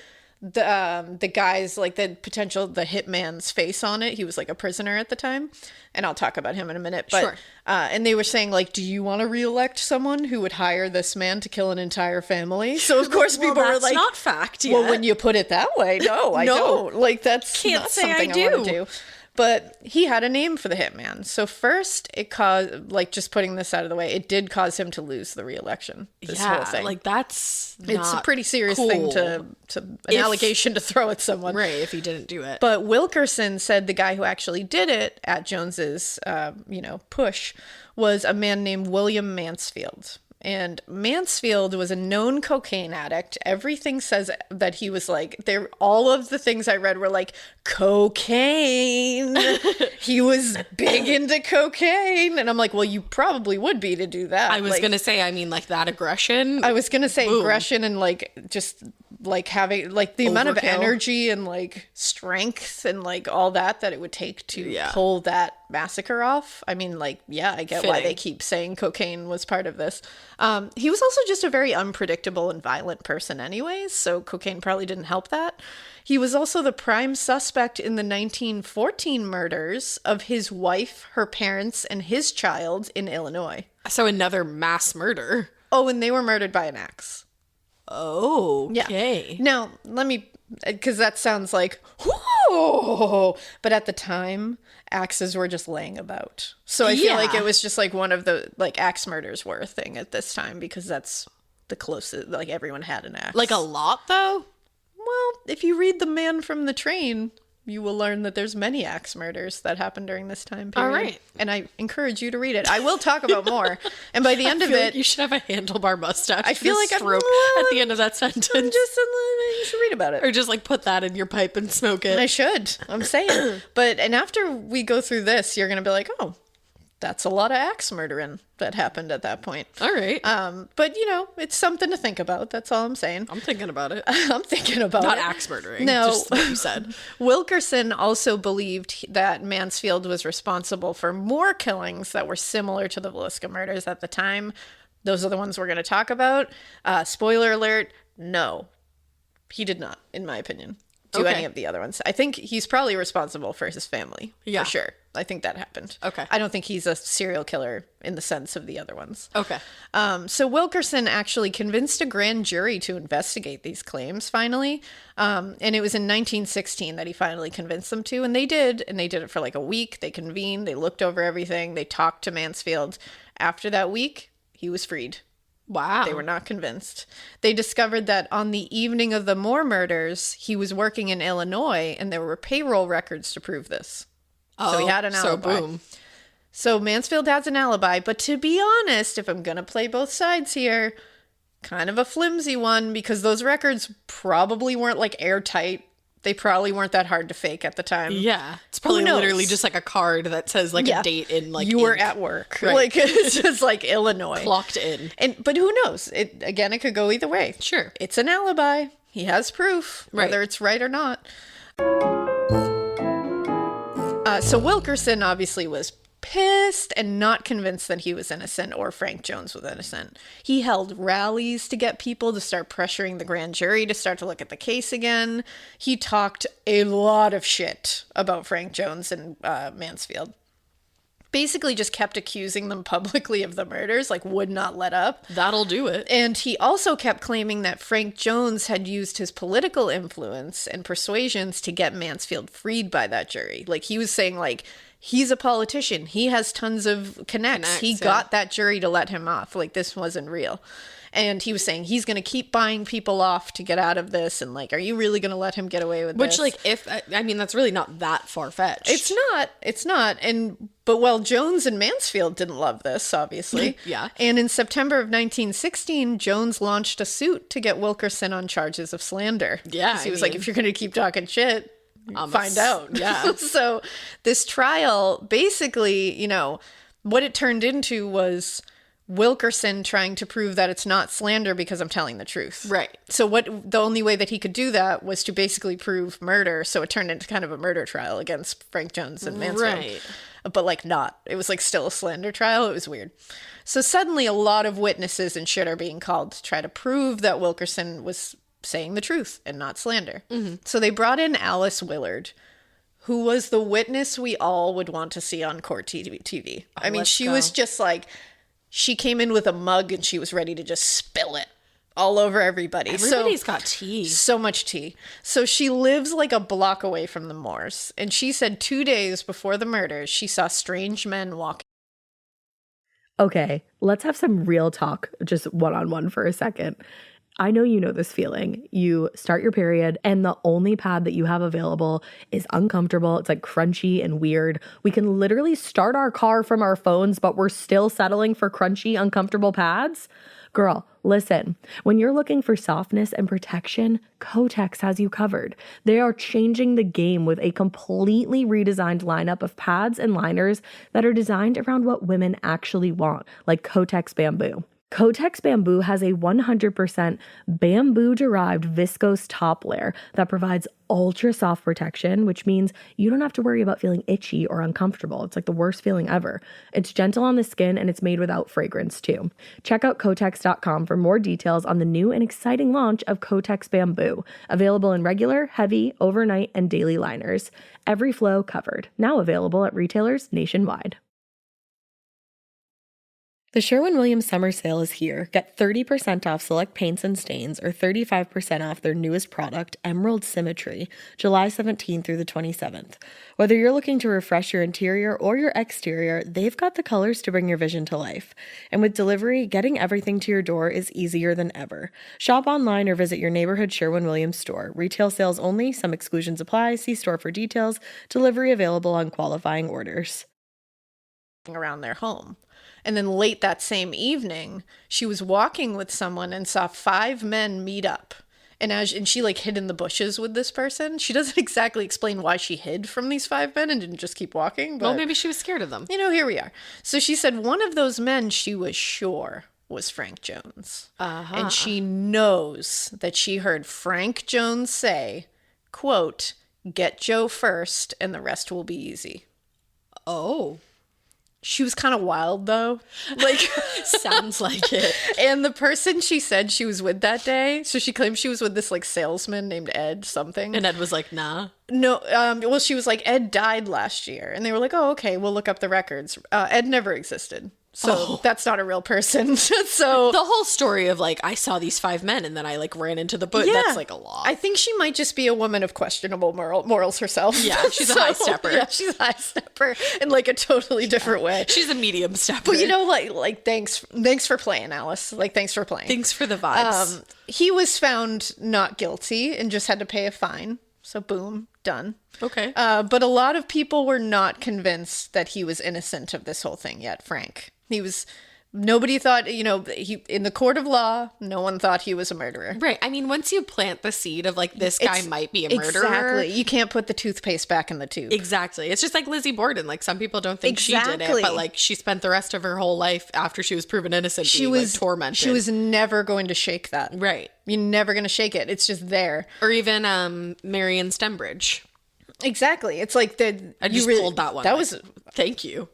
the guy's, like, the hitman's face on it. He was like a prisoner at the time, and I'll talk about him in a minute. But sure. And they were saying, like, do you want to reelect someone who would hire this man to kill an entire family? So of course people were like, that's not fact yet. Well, when you put it that way, no, I don't. Like, that's not something I want to do. But he had a name for the hitman. So first, it caused, like, just putting this out of the way, it did cause him to lose the re-election. This whole thing. Like, it's a pretty serious thing an allegation to throw at someone. Right, if he didn't do it. But Wilkerson said the guy who actually did it at Jones's, push was a man named William Mansfield. And Mansfield was a known cocaine addict. Everything says that he was like, all of the things I read were like, cocaine. He was big into cocaine. And I'm like, well, you probably would be to do that. I was going to say, I mean, like, that aggression. I was going to say boom. Aggression and, like, just like having like the amount of Overkill. energy and like strength and like all that it would take to pull that massacre off. I mean, like, yeah, I get why they keep saying cocaine was part of this. He was also just a very unpredictable and violent person anyways, so cocaine probably didn't help that. He was also the prime suspect in the 1914 murders of his wife, her parents, and his child in Illinois. So another mass murder. Oh, and they were murdered by an axe. Oh, Yeah. okay. Now, let me, because that sounds like, whoa, but at the time, axes were just laying about. So I feel like it was just like one of the, like, axe murders were a thing at this time, because that's the closest, like, everyone had an axe. Like a lot, though? Well, if you read The Man from the Train, you will learn that there's many axe murders that happened during this time period. All right. And I encourage you to read it. I will talk about more. And by the end of feel it, like you should have a handlebar mustache. I feel like stroke at the end of that sentence. you should read about it. Or just like put that in your pipe and smoke it. I should. I'm saying. And after we go through this, you're going to be like, oh, that's a lot of axe murdering that happened at that point. All right. But, you know, it's something to think about. That's all I'm saying. I'm thinking about it. I'm thinking about Not it. axe murdering. No. Just what you said. Wilkerson also believed that Mansfield was responsible for more killings that were similar to the Villisca murders at the time. Those are the ones we're going to talk about. Spoiler alert, no. He did not, in my opinion, do any of the other ones. I think he's probably responsible for his family. Yeah. For sure. I think that happened. Okay. I don't think he's a serial killer in the sense of the other ones. Okay. So Wilkerson actually convinced a grand jury to investigate these claims finally. And it was in 1916 that he finally convinced them to. And they did it for like a week. They convened. They looked over everything. They talked to Mansfield. After that week, he was freed. Wow. They were not convinced. They discovered that on the evening of the Moore murders, he was working in Illinois, and there were payroll records to prove this. So he had an alibi. So boom. So Mansfield has an alibi, but to be honest, if I'm going to play both sides here, kind of a flimsy one, because those records probably weren't like airtight. They probably weren't that hard to fake at the time. Yeah. It's probably literally just like a card that says like a date in like you were ink. at work. Right. Like it's just like Illinois. Clocked in. But who knows? It could go either way. Sure. It's an alibi. He has proof, whether it's right or not. So Wilkerson obviously was pissed and not convinced that he was innocent or Frank Jones was innocent. He held rallies to get people to start pressuring the grand jury to start to look at the case again. He talked a lot of shit about Frank Jones and Mansfield. Basically just kept accusing them publicly of the murders, like would not let up. That'll do it. And he also kept claiming that Frank Jones had used his political influence and persuasions to get Mansfield freed by that jury. Like he was saying like, he's a politician. He has tons of connects. He got that jury to let him off. Like this wasn't real. And he was saying he's going to keep buying people off to get out of this. And like, are you really going to let him get away with this? Which like, I mean, that's really not that far-fetched. It's not. But Jones and Mansfield didn't love this, obviously. Yeah. And in September of 1916, Jones launched a suit to get Wilkerson on charges of slander. Yeah. 'Cause he was like, if you're going to keep talking shit, find out. Yeah. So this trial, basically, you know, what it turned into was Wilkerson trying to prove that it's not slander because I'm telling the truth. Right. So the only way that he could do that was to basically prove murder. So it turned into kind of a murder trial against Frank Jones and Mansfield. Right. But like not. It was like still a slander trial. It was weird. So suddenly a lot of witnesses and shit are being called to try to prove that Wilkerson was saying the truth and not slander. Mm-hmm. So they brought in Alice Willard, who was the witness we all would want to see on court TV. I mean, she was just like, she came in with a mug and she was ready to just spill it all over everybody. Everybody's got tea. So much tea. So she lives like a block away from the Moores. And she said 2 days before the murders, she saw strange men walking. Okay, let's have some real talk, just one-on-one for a second. I know you know this feeling. You start your period and the only pad that you have available is uncomfortable. It's like crunchy and weird. We can literally start our car from our phones, but we're still settling for crunchy, uncomfortable pads. Girl, listen, when you're looking for softness and protection, Kotex has you covered. They are changing the game with a completely redesigned lineup of pads and liners that are designed around what women actually want, like Kotex Bamboo. Kotex Bamboo has a 100% bamboo-derived viscose top layer that provides ultra-soft protection, which means you don't have to worry about feeling itchy or uncomfortable. It's like the worst feeling ever. It's gentle on the skin, and it's made without fragrance, too. Check out Kotex.com for more details on the new and exciting launch of Kotex Bamboo, available in regular, heavy, overnight, and daily liners. Every flow covered. Now available at retailers nationwide. The Sherwin-Williams summer sale is here. Get 30% off select paints and stains or 35% off their newest product, Emerald Symmetry, July 17th through the 27th. Whether you're looking to refresh your interior or your exterior, they've got the colors to bring your vision to life. And with delivery, getting everything to your door is easier than ever. Shop online or visit your neighborhood Sherwin-Williams store. Retail sales only. Some exclusions apply. See store for details. Delivery available on qualifying orders. Around their home. And then late that same evening, she was walking with someone and saw 5 men meet up. And she like hid in the bushes with this person. She doesn't exactly explain why she hid from these 5 men and didn't just keep walking. But, well, maybe she was scared of them. Here we are. So she said one of those men she was sure was Frank Jones. Uh-huh. And she knows that she heard Frank Jones say, quote, "Get Joe first and the rest will be easy." Oh. She was kind of wild, though. Like, sounds like it. And the person she said she was with that day, so she claimed she was with this, like, salesman named Ed something. And Ed was like, nah. No, well, she was like, Ed died last year. And they were like, oh, okay, we'll look up the records. Ed never existed. So that's not a real person. So the whole story of like, I saw these 5 men and then I like ran into the bush. Yeah. That's like a lot. I think she might just be a woman of questionable morals herself. Yeah, she's a high stepper. Yeah, she's a high stepper in like a totally different way. She's a medium stepper. But like thanks for playing, Alice. Like, thanks for playing. Thanks for the vibes. He was found not guilty and just had to pay a fine. So boom, done. Okay. But a lot of people were not convinced that he was innocent of this whole thing yet, Frank. Nobody thought, in the court of law, no one thought he was a murderer. Right. I mean, once you plant the seed of like, this guy might be a murderer. Exactly. You can't put the toothpaste back in the tube. Exactly. It's just like Lizzie Borden. Like, some people don't think she did it, but like, she spent the rest of her whole life after she was proven innocent being like tormented. She was never going to shake that. Right. You're never going to shake it. It's just there. Or even Marion Stembridge. Exactly. It's like I just pulled that one. That was... Thank you.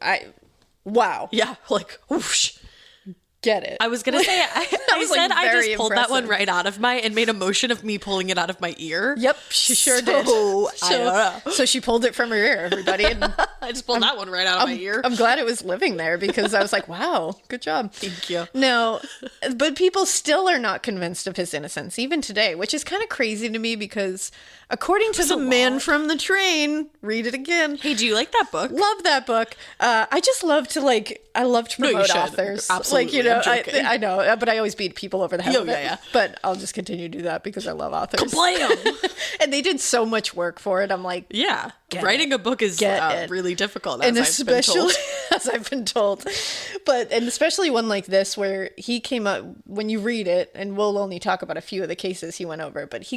Wow. Yeah, like, whoosh. Get it. I was going to say, I just pulled that one right out of and made a motion of me pulling it out of my ear. Yep, she sure did. I don't know. So she pulled it from her ear, everybody. And I just pulled that one right out of my ear. I'm glad it was living there because I was like, wow, good job. Thank you. No, but people still are not convinced of his innocence, even today, which is kind of crazy to me because according to the man from the train, read it again. Hey, do you like that book? Love that book. I just love to I love to promote authors. Absolutely. I know, but I always beat people over the head with it. Yeah. But I'll just continue to do that because I love authors. Kablam! And they did so much work for it. I'm like, yeah, writing a book is really difficult, and especially as I've been told. And especially one like this where he came up, when you read it, and we'll only talk about a few of the cases he went over, but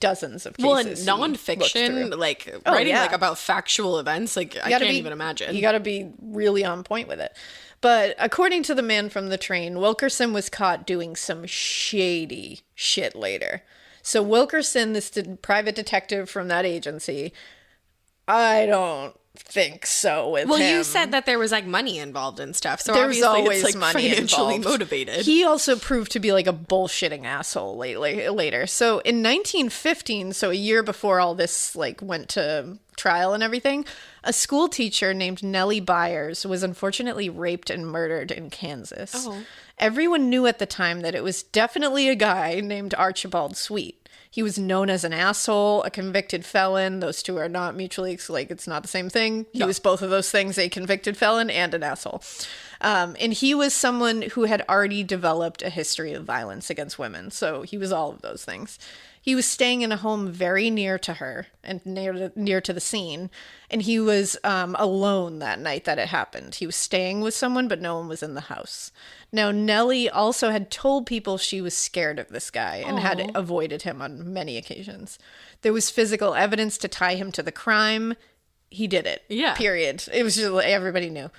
dozens of cases. Well, and nonfiction, writing about factual events, I can't even imagine. You got to be really on point with it. But according to the man from the train, Wilkerson was caught doing some shady shit later. So Wilkerson, this private detective from that agency, I don't think so with him. Well, you said that there was money involved and stuff, so there's obviously always it's money financially involved. Motivated. He also proved to be a bullshitting asshole later. So in 1915, so a year before all this went to trial and everything, a school teacher named Nellie Byers was unfortunately raped and murdered in Kansas. Oh. Everyone knew at the time that it was definitely a guy named Archibald Sweet. He was known as an asshole, a convicted felon. Those two are not mutually, it's not the same thing. He was both of those things, a convicted felon and an asshole. And he was someone who had already developed a history of violence against women. So he was all of those things. He was staying in a home very near to her and near to the scene. And he was alone that night that it happened. He was staying with someone, but no one was in the house. Now, Nellie also had told people she was scared of this guy and had avoided him on many occasions. There was physical evidence to tie him to the crime. He did it. Yeah. Period. It was just everybody knew.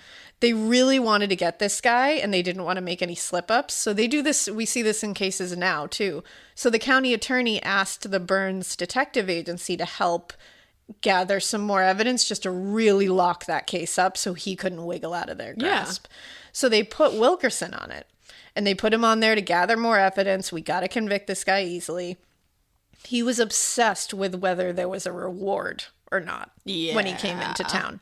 They really wanted to get this guy, and they didn't want to make any slip-ups. So they do this. We see this in cases now, too. So the county attorney asked the Burns Detective Agency to help gather some more evidence just to really lock that case up so he couldn't wiggle out of their grasp. So they put Wilkerson on it, and they put him on there to gather more evidence. We got to convict this guy easily. He was obsessed with whether there was a reward or not when he came into town.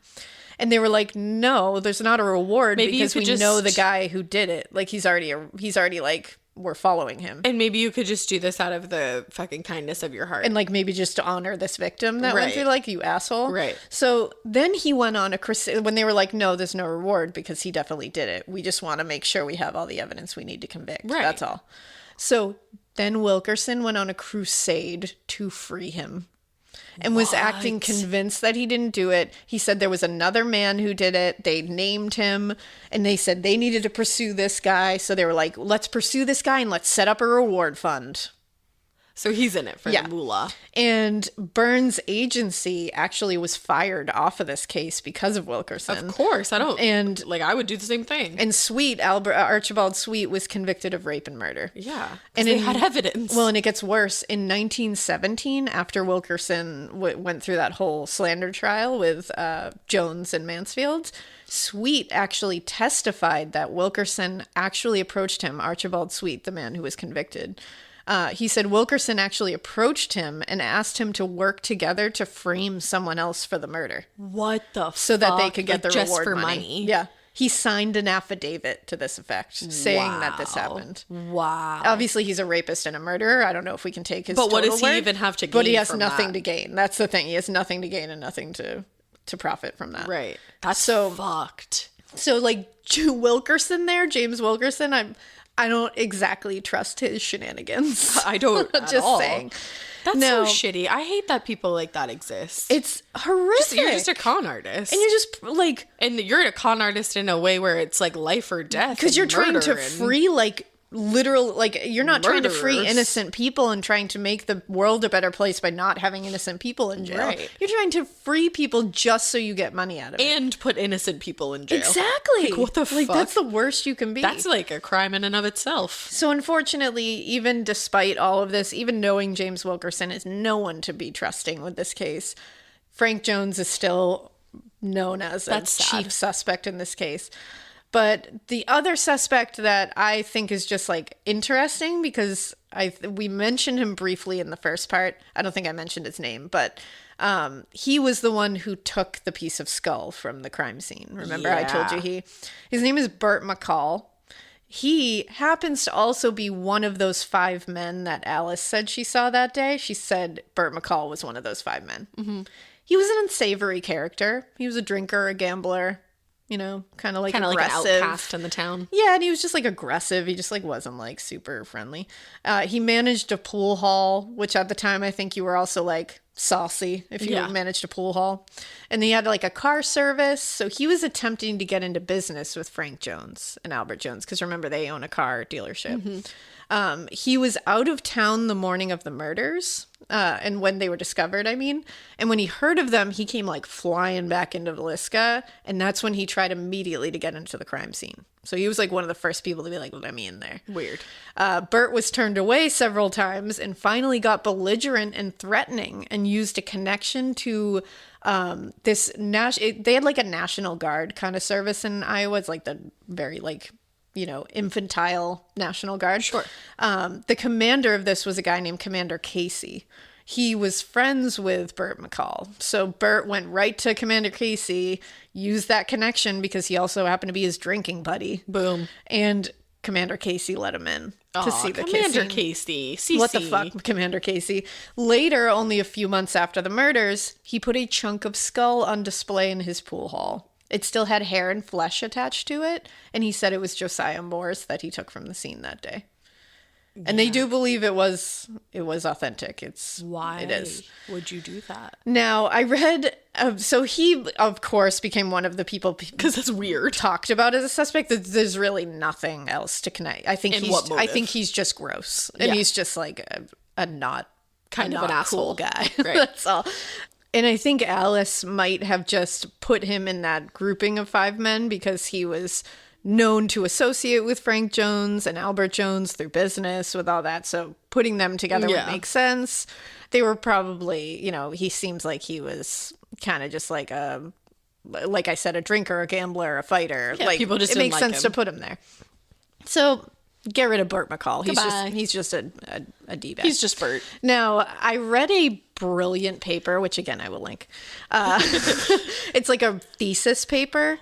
And they were like, no, there's not a reward because we know the guy who did it. Like, he's already like, we're following him. And maybe you could just do this out of the fucking kindness of your heart. And, like, maybe just to honor this victim that went through, like, you asshole. Right. So then he went on a crusade when they were like, no, there's no reward because he definitely did it. We just want to make sure we have all the evidence we need to convict. Right. That's all. So then Wilkerson went on a crusade to free him. And was acting convinced that he didn't do it. He said there was another man who did it. They named him, and they said they needed to pursue this guy. So they were like, let's pursue this guy and let's set up a reward fund. So he's in it for the moolah. And Burns' agency actually was fired off of this case because of Wilkerson. Of course. I would do the same thing. And Archibald Sweet was convicted of rape and murder. Yeah. And they had evidence. Well, and it gets worse. In 1917, after Wilkerson went through that whole slander trial with Jones and Mansfield, Sweet actually testified that Wilkerson actually approached him, Archibald Sweet, the man who was convicted. He said Wilkerson actually approached him and asked him to work together to frame someone else for the murder. What the fuck? So that they could get the just reward for money. Yeah. He signed an affidavit to this effect saying that this happened. Wow. Obviously, he's a rapist and a murderer. I don't know if we can take his But what total does he word, even have to gain But he has from nothing that? to gain. That's the thing. He has nothing to gain and nothing to profit from that. Right. That's So fucked. So, like, Wilkerson there, James Wilkerson, I don't exactly trust his shenanigans. I don't at Just all. saying. That's No. so shitty. I hate that people like that exist. It's horrific. You're just a con artist. and you're just, like... And you're a con artist in a way where it's like life or death. Because you're trying to murder and- free, like, literal... Like, you're not trying to free Murderers. innocent people and trying to make the world a better place by not having innocent people in jail. Right. You're trying to free people just so you get money out of it. And put innocent people in jail. Exactly. Like, what the Like, fuck? that's the worst you can be. That's like a crime in and of itself. So unfortunately, even despite all of this, even knowing James Wilkerson is no one to be trusting with this case, Frank Jones is still known as a chief suspect in this case. But the other suspect that I think is just like interesting because we mentioned him briefly in the first part. I don't think I mentioned his name, but he was the one who took the piece of skull from the crime scene. Remember, I told you his name is Burt McCall. He happens to also be one of those 5 men that Alice said she saw that day. She said Burt McCall was one of those 5 men. Mm-hmm. He was an unsavory character. He was a drinker, a gambler, you know, kind of like an aggressive. outcast in the town. Yeah, and he was just like aggressive. He just like wasn't like super friendly. He managed a pool hall, which at the time I think you were also like saucy if you managed a pool hall. And he had like a car service. So he was attempting to get into business with Frank Jones and Albert Jones because remember they own a car dealership. Mm-hmm. He was out of town the morning of the murders and when they were discovered, I mean. And when he heard of them, he came like flying back into Villisca. And that's when he tried immediately to get into the crime scene. So he was like one of the first people to be like, let me in there. Weird. Burt was turned away several times and finally got belligerent and threatening and used a connection to this they had like a National Guard kind of service in Iowa. It's like the very like, you know, infantile National Guard. Sure. The commander of this was a guy named Commander Casey. He was friends with Burt McCall. So Burt went right to Commander Casey, used that connection because he also happened to be his drinking buddy. Boom. And Commander Casey let him in to see the Commander kissing. Casey. CC. What the fuck, Commander Casey? Later, only a few months after the murders, he put a chunk of skull on display in his pool hall. It still had hair and flesh attached to it, and he said it was Josiah Moore's that he took from the scene that day. And they do believe it was authentic. Why it is. would you do that? Now, I read, so he, of course, became one of the people Because that's weird. talked about as a suspect. There's really nothing else to connect. I think he's just gross. And he's just like a not Kind a of an not asshole cool guy. Right. That's all. And I think Alice might have just put him in that grouping of 5 men because he was known to associate with Frank Jones and Albert Jones through business with all that. So putting them together would make sense. They were probably, he seems like he was kind of just like I said, a drinker, a gambler, a fighter. Yeah, people just it didn't makes like sense him. to put him there. So get rid of Burt McCall. Goodbye. He's just a D-bag. He's just Bert. Now, I read a brilliant paper, which again I will link. It's like a thesis paper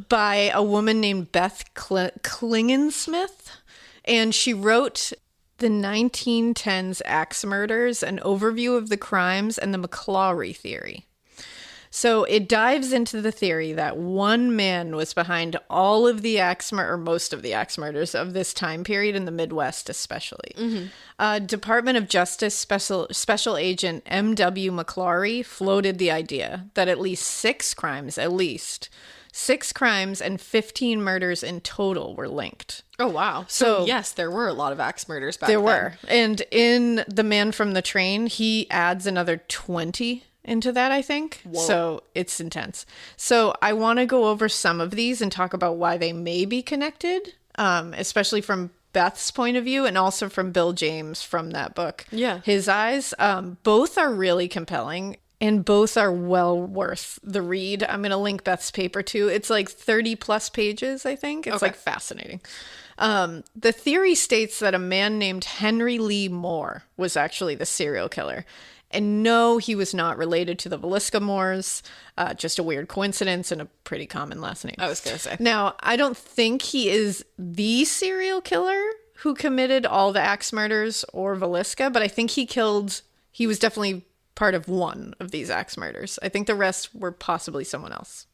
by a woman named Beth Klingensmith, and she wrote the 1910s axe murders, an overview of the crimes, and the McClawry theory. So it dives into the theory that one man was behind all of the or most of the axe murders of this time period in the Midwest, especially. Department of Justice Special Agent M.W. McClawry floated the idea that at least 6 crimes and 15 murders in total were linked. Oh, wow. So yes, there were a lot of axe murders back then. There were. And in The Man from the Train, he adds another 20 into that, I think. Whoa. So it's intense. So I want to go over some of these and talk about why they may be connected, especially from Beth's point of view and also from Bill James from that book. Yeah. His eyes. Both are really compelling and both are well worth the read. I'm going to link Beth's paper too. It's like 30 plus pages, I think. It's like fascinating. The theory states that a man named Henry Lee Moore was actually the serial killer. And no, he was not related to the Villisca Moores. Just a weird coincidence and a pretty common last name. I was going to say. Now, I don't think he is the serial killer who committed all the axe murders or Villisca, but I think he was definitely part of one of these axe murders. I think the rest were possibly someone else.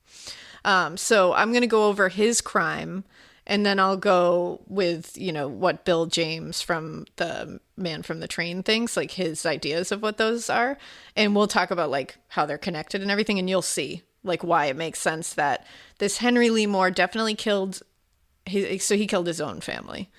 So I'm going to go over his crime, and then I'll go with, what Bill James from The Man from the Train thinks, like his ideas of what those are. And we'll talk about like how they're connected and everything. And you'll see like why it makes sense that this Henry Lee Moore definitely killed he killed his own family.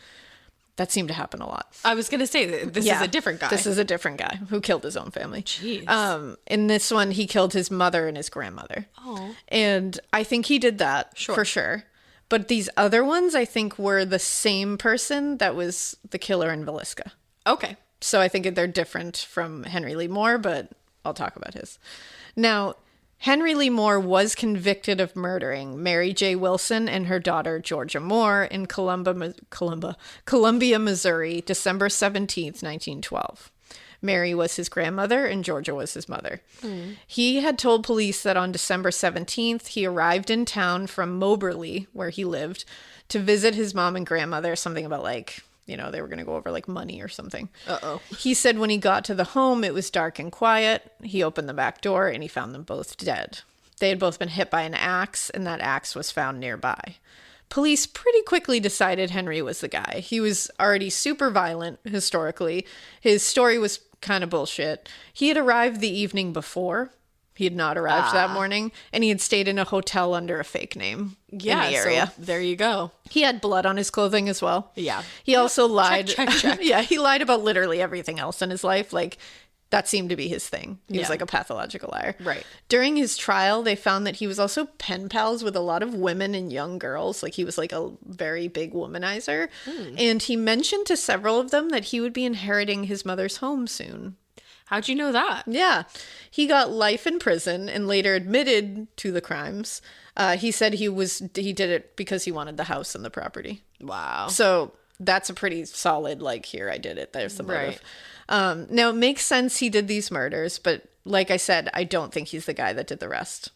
That seemed to happen a lot. I was going to say this is a different guy. This is a different guy who killed his own family. Jeez. In this one, he killed his mother and his grandmother. Oh. And I think he did that for sure. But these other ones, I think, were the same person that was the killer in Villisca. Okay. So I think they're different from Henry Lee Moore, but I'll talk about his. Now, Henry Lee Moore was convicted of murdering Mary J. Wilson and her daughter, Georgia Moore, in Columbia, Missouri, December 17th, 1912. Mary was his grandmother and Georgia was his mother. He had told police that on December 17th, he arrived in town from Moberly, where he lived, to visit his mom and grandmother, something about like, they were going to go over like money or something. Uh-oh. He said when he got to the home, it was dark and quiet. He opened the back door and he found them both dead. They had both been hit by an axe, and that axe was found nearby. Police pretty quickly decided Henry was the guy. He was already super violent historically. His story was kind of bullshit. He had arrived the evening before. He had not arrived that morning, and he had stayed in a hotel under a fake name in the area. So there you go. He had blood on his clothing as well. Yeah. He also lied. Check. Yeah, he lied about literally everything else in his life. Like, that seemed to be his thing. He was like a pathological liar. Right. During his trial, they found that he was also pen pals with a lot of women and young girls. Like, he was like a very big womanizer. And he mentioned to several of them that he would be inheriting his mother's home soon. How'd you know that? Yeah. He got life in prison and later admitted to the crimes. He said he did it because he wanted the house and the property. Wow. So that's a pretty solid, like, here, I did it. There's the motive. Right. Now, it makes sense he did these murders, but like I said, I don't think he's the guy that did the rest.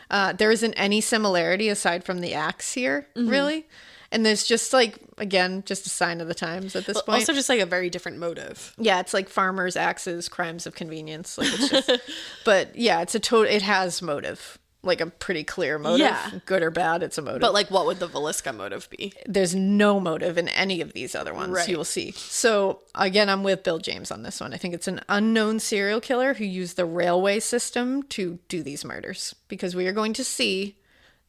There isn't any similarity aside from the axe here, really. And there's just like, again, just a sign of the times at this point. Also just like a very different motive. Yeah, it's like farmers, axes, crimes of convenience. Like, it's just, but yeah, it has motive. Like a pretty clear motive. Yeah. Good or bad, it's a motive. But like, what would the Villisca motive be? There's no motive in any of these other ones. Right. You will see. So again, I'm with Bill James on this one. I think it's an unknown serial killer who used the railway system to do these murders, because we are going to see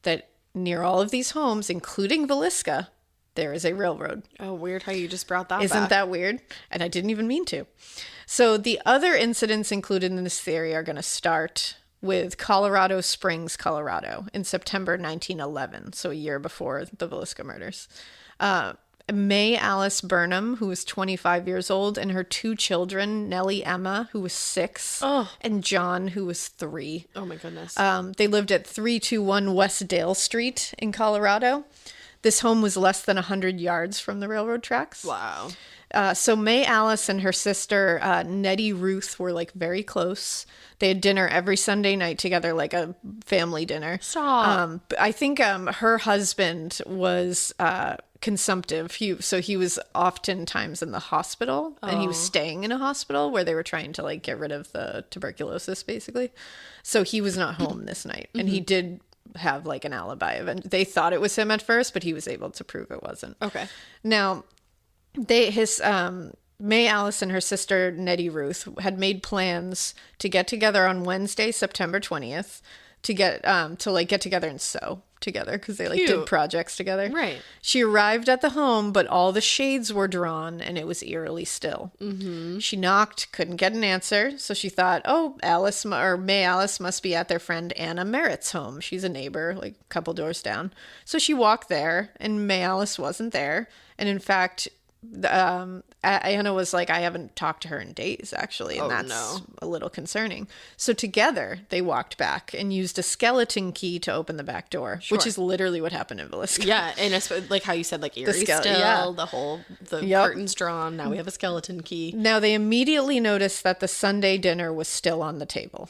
that near all of these homes, including Villisca, there is a railroad. Oh, weird how you just brought that Isn't back. that weird? And I didn't even mean to. So the other incidents included in this theory are going to start with Colorado Springs, Colorado in September 1911, so a year before the Villisca murders. May Alice Burnham, who was 25 years old, and her 2 children, Nellie Emma, who was 6, and John, who was 3. Oh my goodness. They lived at 321 West Dale Street in Colorado. This home was less than 100 yards from the railroad tracks. Wow. So May Alice and her sister Nettie Ruth were like very close. They had dinner every Sunday night together, like a family dinner. Stop. I think her husband was consumptive. He was oftentimes in the hospital, and he was staying in a hospital where they were trying to like get rid of the tuberculosis, basically. So he was not home this night, and he did have like an alibi event. They thought it was him at first, but he was able to prove it wasn't. Okay. Now, May Alice and her sister Nettie Ruth had made plans to get together on Wednesday, September 20th, to get together and sew together because they like did Cute. projects together. Right. She arrived at the home, but all the shades were drawn and it was eerily still. Mm-hmm. She knocked, couldn't get an answer, so she thought, "Oh, May Alice must be at their friend Anna Merritt's home. She's a neighbor, like a couple doors down." So she walked there, and May Alice wasn't there, and in fact, Anna was like, "I haven't talked to her in days, actually," and that's a little concerning. So together, they walked back and used a skeleton key to open the back door, which is literally what happened in Villisca. Yeah, and like how you said, like eerie still, the curtains drawn. Now we have a skeleton key. Now they immediately noticed that the Sunday dinner was still on the table,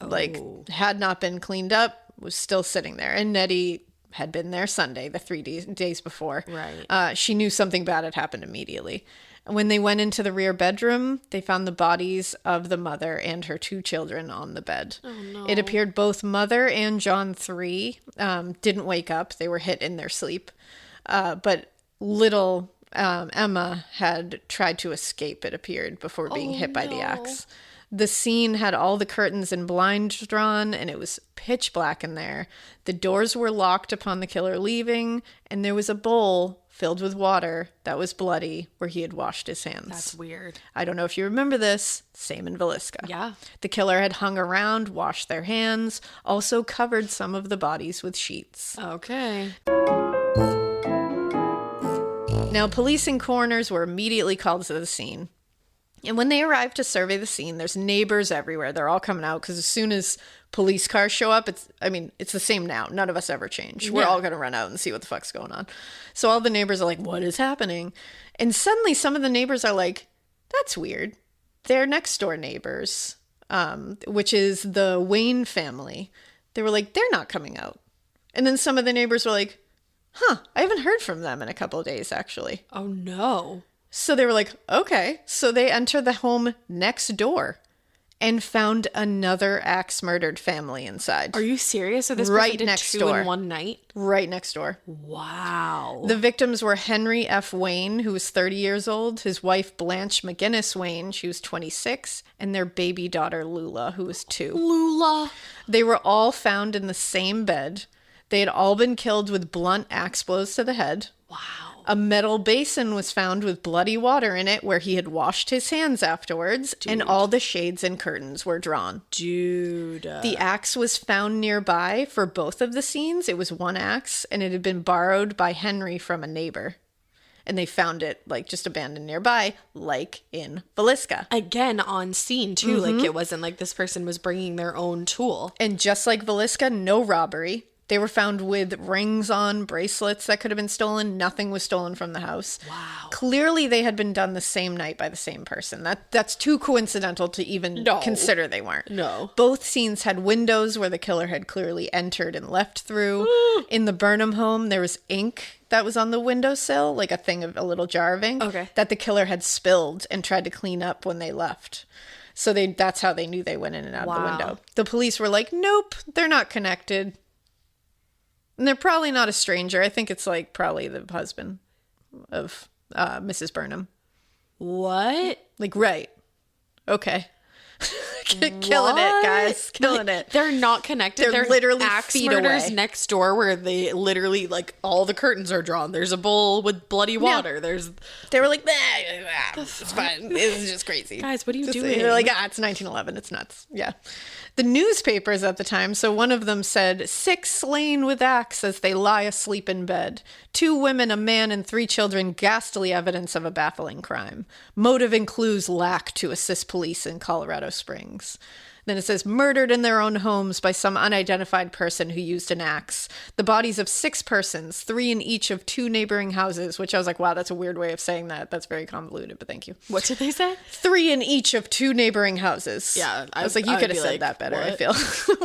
like had not been cleaned up, was still sitting there, and Nettie had been there Sunday, the 3 days before. Right. She knew something bad had happened immediately. When they went into the rear bedroom, they found the bodies of the mother and her 2 children on the bed. Oh, no. It appeared both mother and John 3 didn't wake up. They were hit in their sleep. But little Emma had tried to escape, it appeared, before being hit by the axe. The scene had all the curtains and blinds drawn, and it was pitch black in there. The doors were locked upon the killer leaving, and there was a bowl filled with water that was bloody where he had washed his hands. That's weird. I don't know if you remember this. Same in Villisca. Yeah. The killer had hung around, washed their hands, also covered some of the bodies with sheets. Okay. Now, police and coroners were immediately called to the scene. And when they arrived to survey the scene, there's neighbors everywhere. They're all coming out because as soon as police cars show up, it's the same now. None of us ever change. We're all going to run out and see what the fuck's going on. So all the neighbors are like, "What is happening?" And suddenly some of the neighbors are like, "That's weird." They're next door neighbors, which is the Wayne family. They were like, "They're not coming out." And then some of the neighbors were like, "Huh, I haven't heard from them in a couple of days, actually." Oh no. So they were like, "Okay." So they entered the home next door and found another axe murdered family inside. Are you serious? So this Right person did next 2 door. in one night? Right next door. Wow. The victims were Henry F. Wayne, who was 30 years old, his wife Blanche McGinnis Wayne, she was 26, and their baby daughter Lula, who was 2. Lula. They were all found in the same bed. They had all been killed with blunt axe blows to the head. Wow. A metal basin was found with bloody water in it where he had washed his hands afterwards, and all the shades and curtains were drawn. Dude. The axe was found nearby for both of the scenes. It was one axe, and it had been borrowed by Henry from a neighbor. And they found it, like, just abandoned nearby, like in Villisca. Again, on scene, too. Like, it wasn't like this person was bringing their own tool. And just like Villisca, no robbery. They were found with rings on, bracelets that could have been stolen. Nothing was stolen from the house. Wow. Clearly, they had been done the same night by the same person. That's too coincidental to even consider they weren't. No. Both scenes had windows where the killer had clearly entered and left through. In the Burnham home, there was ink that was on the windowsill, like a little jar of ink, that the killer had spilled and tried to clean up when they left. So that's how they knew they went in and out of the window. The police were like, "Nope, they're not connected. And they're probably not a stranger." I think it's like probably the husband of Mrs. Burnham. What? Like, right. Okay. Killing it, guys. Killing it. They're not connected. They're literally axe feet murders away. next door where they literally, like, all the curtains are drawn. There's a bowl with bloody water. They were like, it's fine. It's just crazy. Guys, what are you doing? They're like, it's 1911. It's nuts. Yeah. The newspapers at the time, so one of them said, 6 slain with axe as they lie asleep in bed. 2 women, a man, and 3 children, ghastly evidence of a baffling crime. Motive and clues lack to assist police in Colorado Springs. Then it says, murdered in their own homes by some unidentified person who used an axe. The bodies of 6 persons, 3 in each of 2 neighboring houses, which I was like, wow, that's a weird way of saying that. That's very convoluted, but thank you. What did they say? 3 in each of 2 neighboring houses. Yeah. I was like, you could have said that better, I feel.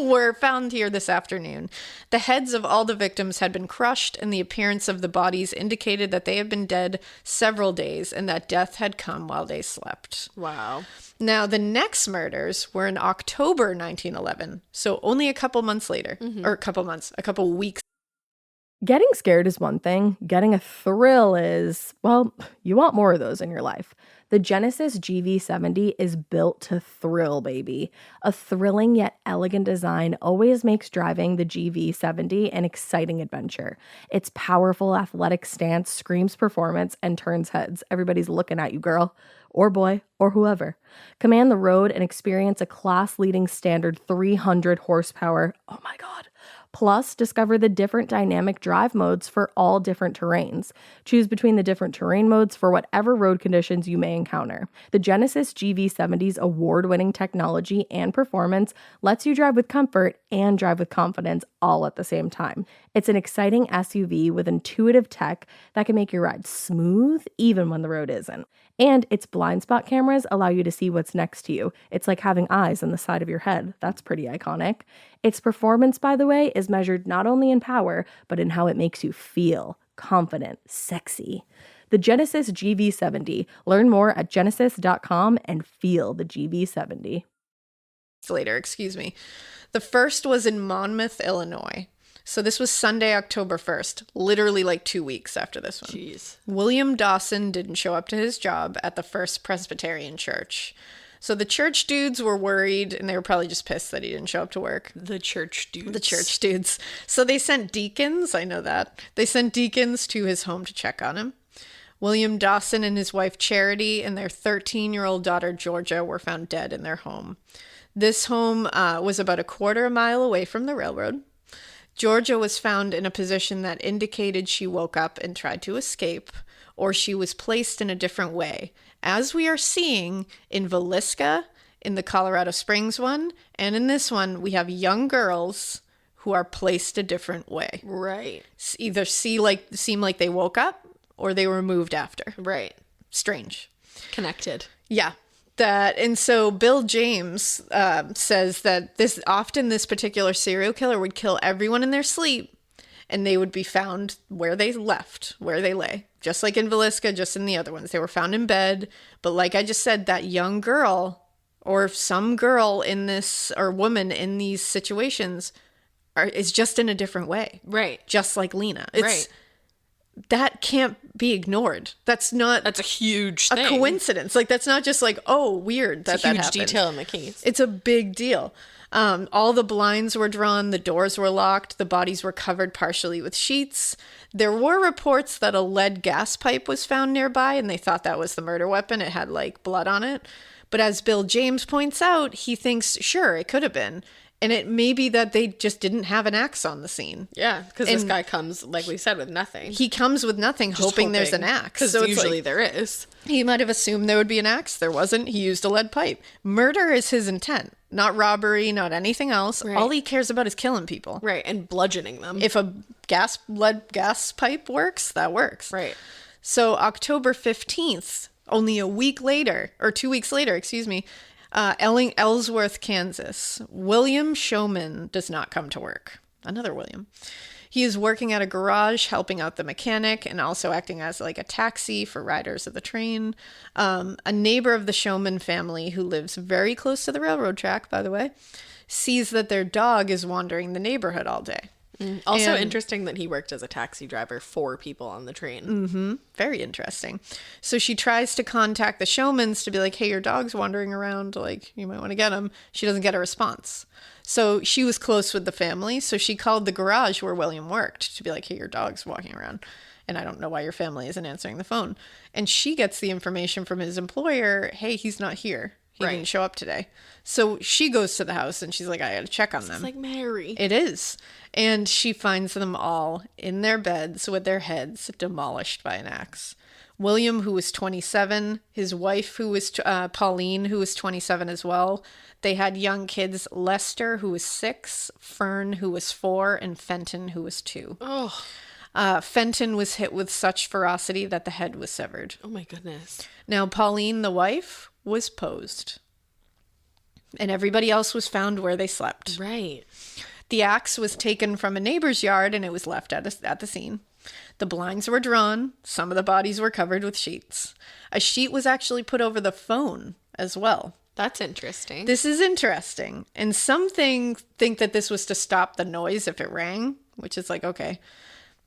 Were found here this afternoon. The heads of all the victims had been crushed, and the appearance of the bodies indicated that they had been dead several days and that death had come while they slept. Wow. Now, the next murders were in October 1911, so only a couple months later, or a couple weeks. Getting scared is one thing. Getting a thrill is, well, you want more of those in your life. The Genesis GV70 is built to thrill, baby. A thrilling yet elegant design always makes driving the GV70 an exciting adventure. Its powerful athletic stance screams performance and turns heads. Everybody's looking at you, girl. Or boy, or whoever. Command the road and experience a class-leading standard 300 horsepower. Oh my God. Plus, discover the different dynamic drive modes for all different terrains. Choose between the different terrain modes for whatever road conditions you may encounter. The Genesis GV70's award-winning technology and performance lets you drive with comfort and drive with confidence all at the same time. It's an exciting SUV with intuitive tech that can make your ride smooth even when the road isn't. And its blind spot cameras allow you to see what's next to you. It's like having eyes on the side of your head. That's pretty iconic. Its performance, by the way, is measured not only in power, but in how it makes you feel confident, sexy. The Genesis GV70. Learn more at genesis.com and feel the GV70. Later, excuse me. The first was in Monmouth, Illinois. So this was Sunday, October 1st, literally like 2 weeks after this one. Jeez. William Dawson didn't show up to his job at the First Presbyterian Church. So the church dudes were worried, and they were probably just pissed that he didn't show up to work. The church dudes. The church dudes. So they sent deacons, I know that. They sent deacons to his home to check on him. William Dawson and his wife Charity and their 13-year-old daughter Georgia were found dead in their home. This home was about a quarter mile away from the railroad. Georgia was found in a position that indicated she woke up and tried to escape, or she was placed in a different way, as we are seeing in Villisca, in the Colorado Springs one, and in this one, we have young girls who are placed a different way. Right. Either seem like they woke up, or they were moved after. Right. Strange. Connected. Yeah. And so Bill James says that this particular serial killer would kill everyone in their sleep, and they would be found where they lay. Just like in Villisca, just in the other ones. They were found in bed, but like I just said, that young girl or some girl in this, or woman in these situations is just in a different way. Right. Just like Lena. Right. That can't be ignored. That's a huge a thing. Coincidence. Like, that's not just like, oh, weird that It's a huge happened. detail in the case. It's a big deal. All the blinds were drawn, the doors were locked, the bodies were covered partially with sheets. There were reports that a lead gas pipe was found nearby, and they thought that was the murder weapon. It had like blood on it. But as Bill James points out, he thinks, sure, it could have been. And it may be that they just didn't have an axe on the scene. Yeah, because this guy comes, like we said, with nothing. He comes with nothing, hoping there's an axe. Because usually there is. He might have assumed there would be an axe. There wasn't. He used a lead pipe. Murder is his intent. Not robbery, not anything else. Right. All he cares about is killing people. Right, and bludgeoning them. If a lead gas pipe works, that works. Right. So October 15th, only a week later, or 2 weeks later, Ellsworth, Kansas. William Showman does not come to work. Another William. He is working at a garage, helping out the mechanic, and also acting as like a taxi for riders of the train. A neighbor of the Showman family, who lives very close to the railroad track, by the way, sees that their dog is wandering the neighborhood all day. Also And- interesting that he worked as a taxi driver for people on the train. Very interesting. So she tries to contact the Showmans to be like, hey, your dog's wandering around. Like, you might want to get him. She doesn't get a response. So she was close with the family. So she called the garage where William worked to be like, hey, your dog's walking around. And I don't know why your family isn't answering the phone. And she gets the information from his employer. Hey, he's not here. He didn't show up today. So she goes to the house and she's like, I got to check on them. It's like Mary. It is. And she finds them all in their beds with their heads demolished by an axe. William, who was 27, his wife, who was Pauline, who was 27 as well. They had young kids, Lester, who was 6, Fern, who was 4, and Fenton, who was 2. Oh. Fenton was hit with such ferocity that the head was severed. Oh my goodness. Now, Pauline, the wife, was posed. And everybody else was found where they slept. Right. The axe was taken from a neighbor's yard and it was left at the scene. The blinds were drawn. Some of the bodies were covered with sheets. A sheet was actually put over the phone as well. That's interesting. This is interesting. And some think that this was to stop the noise if it rang, which is like, okay.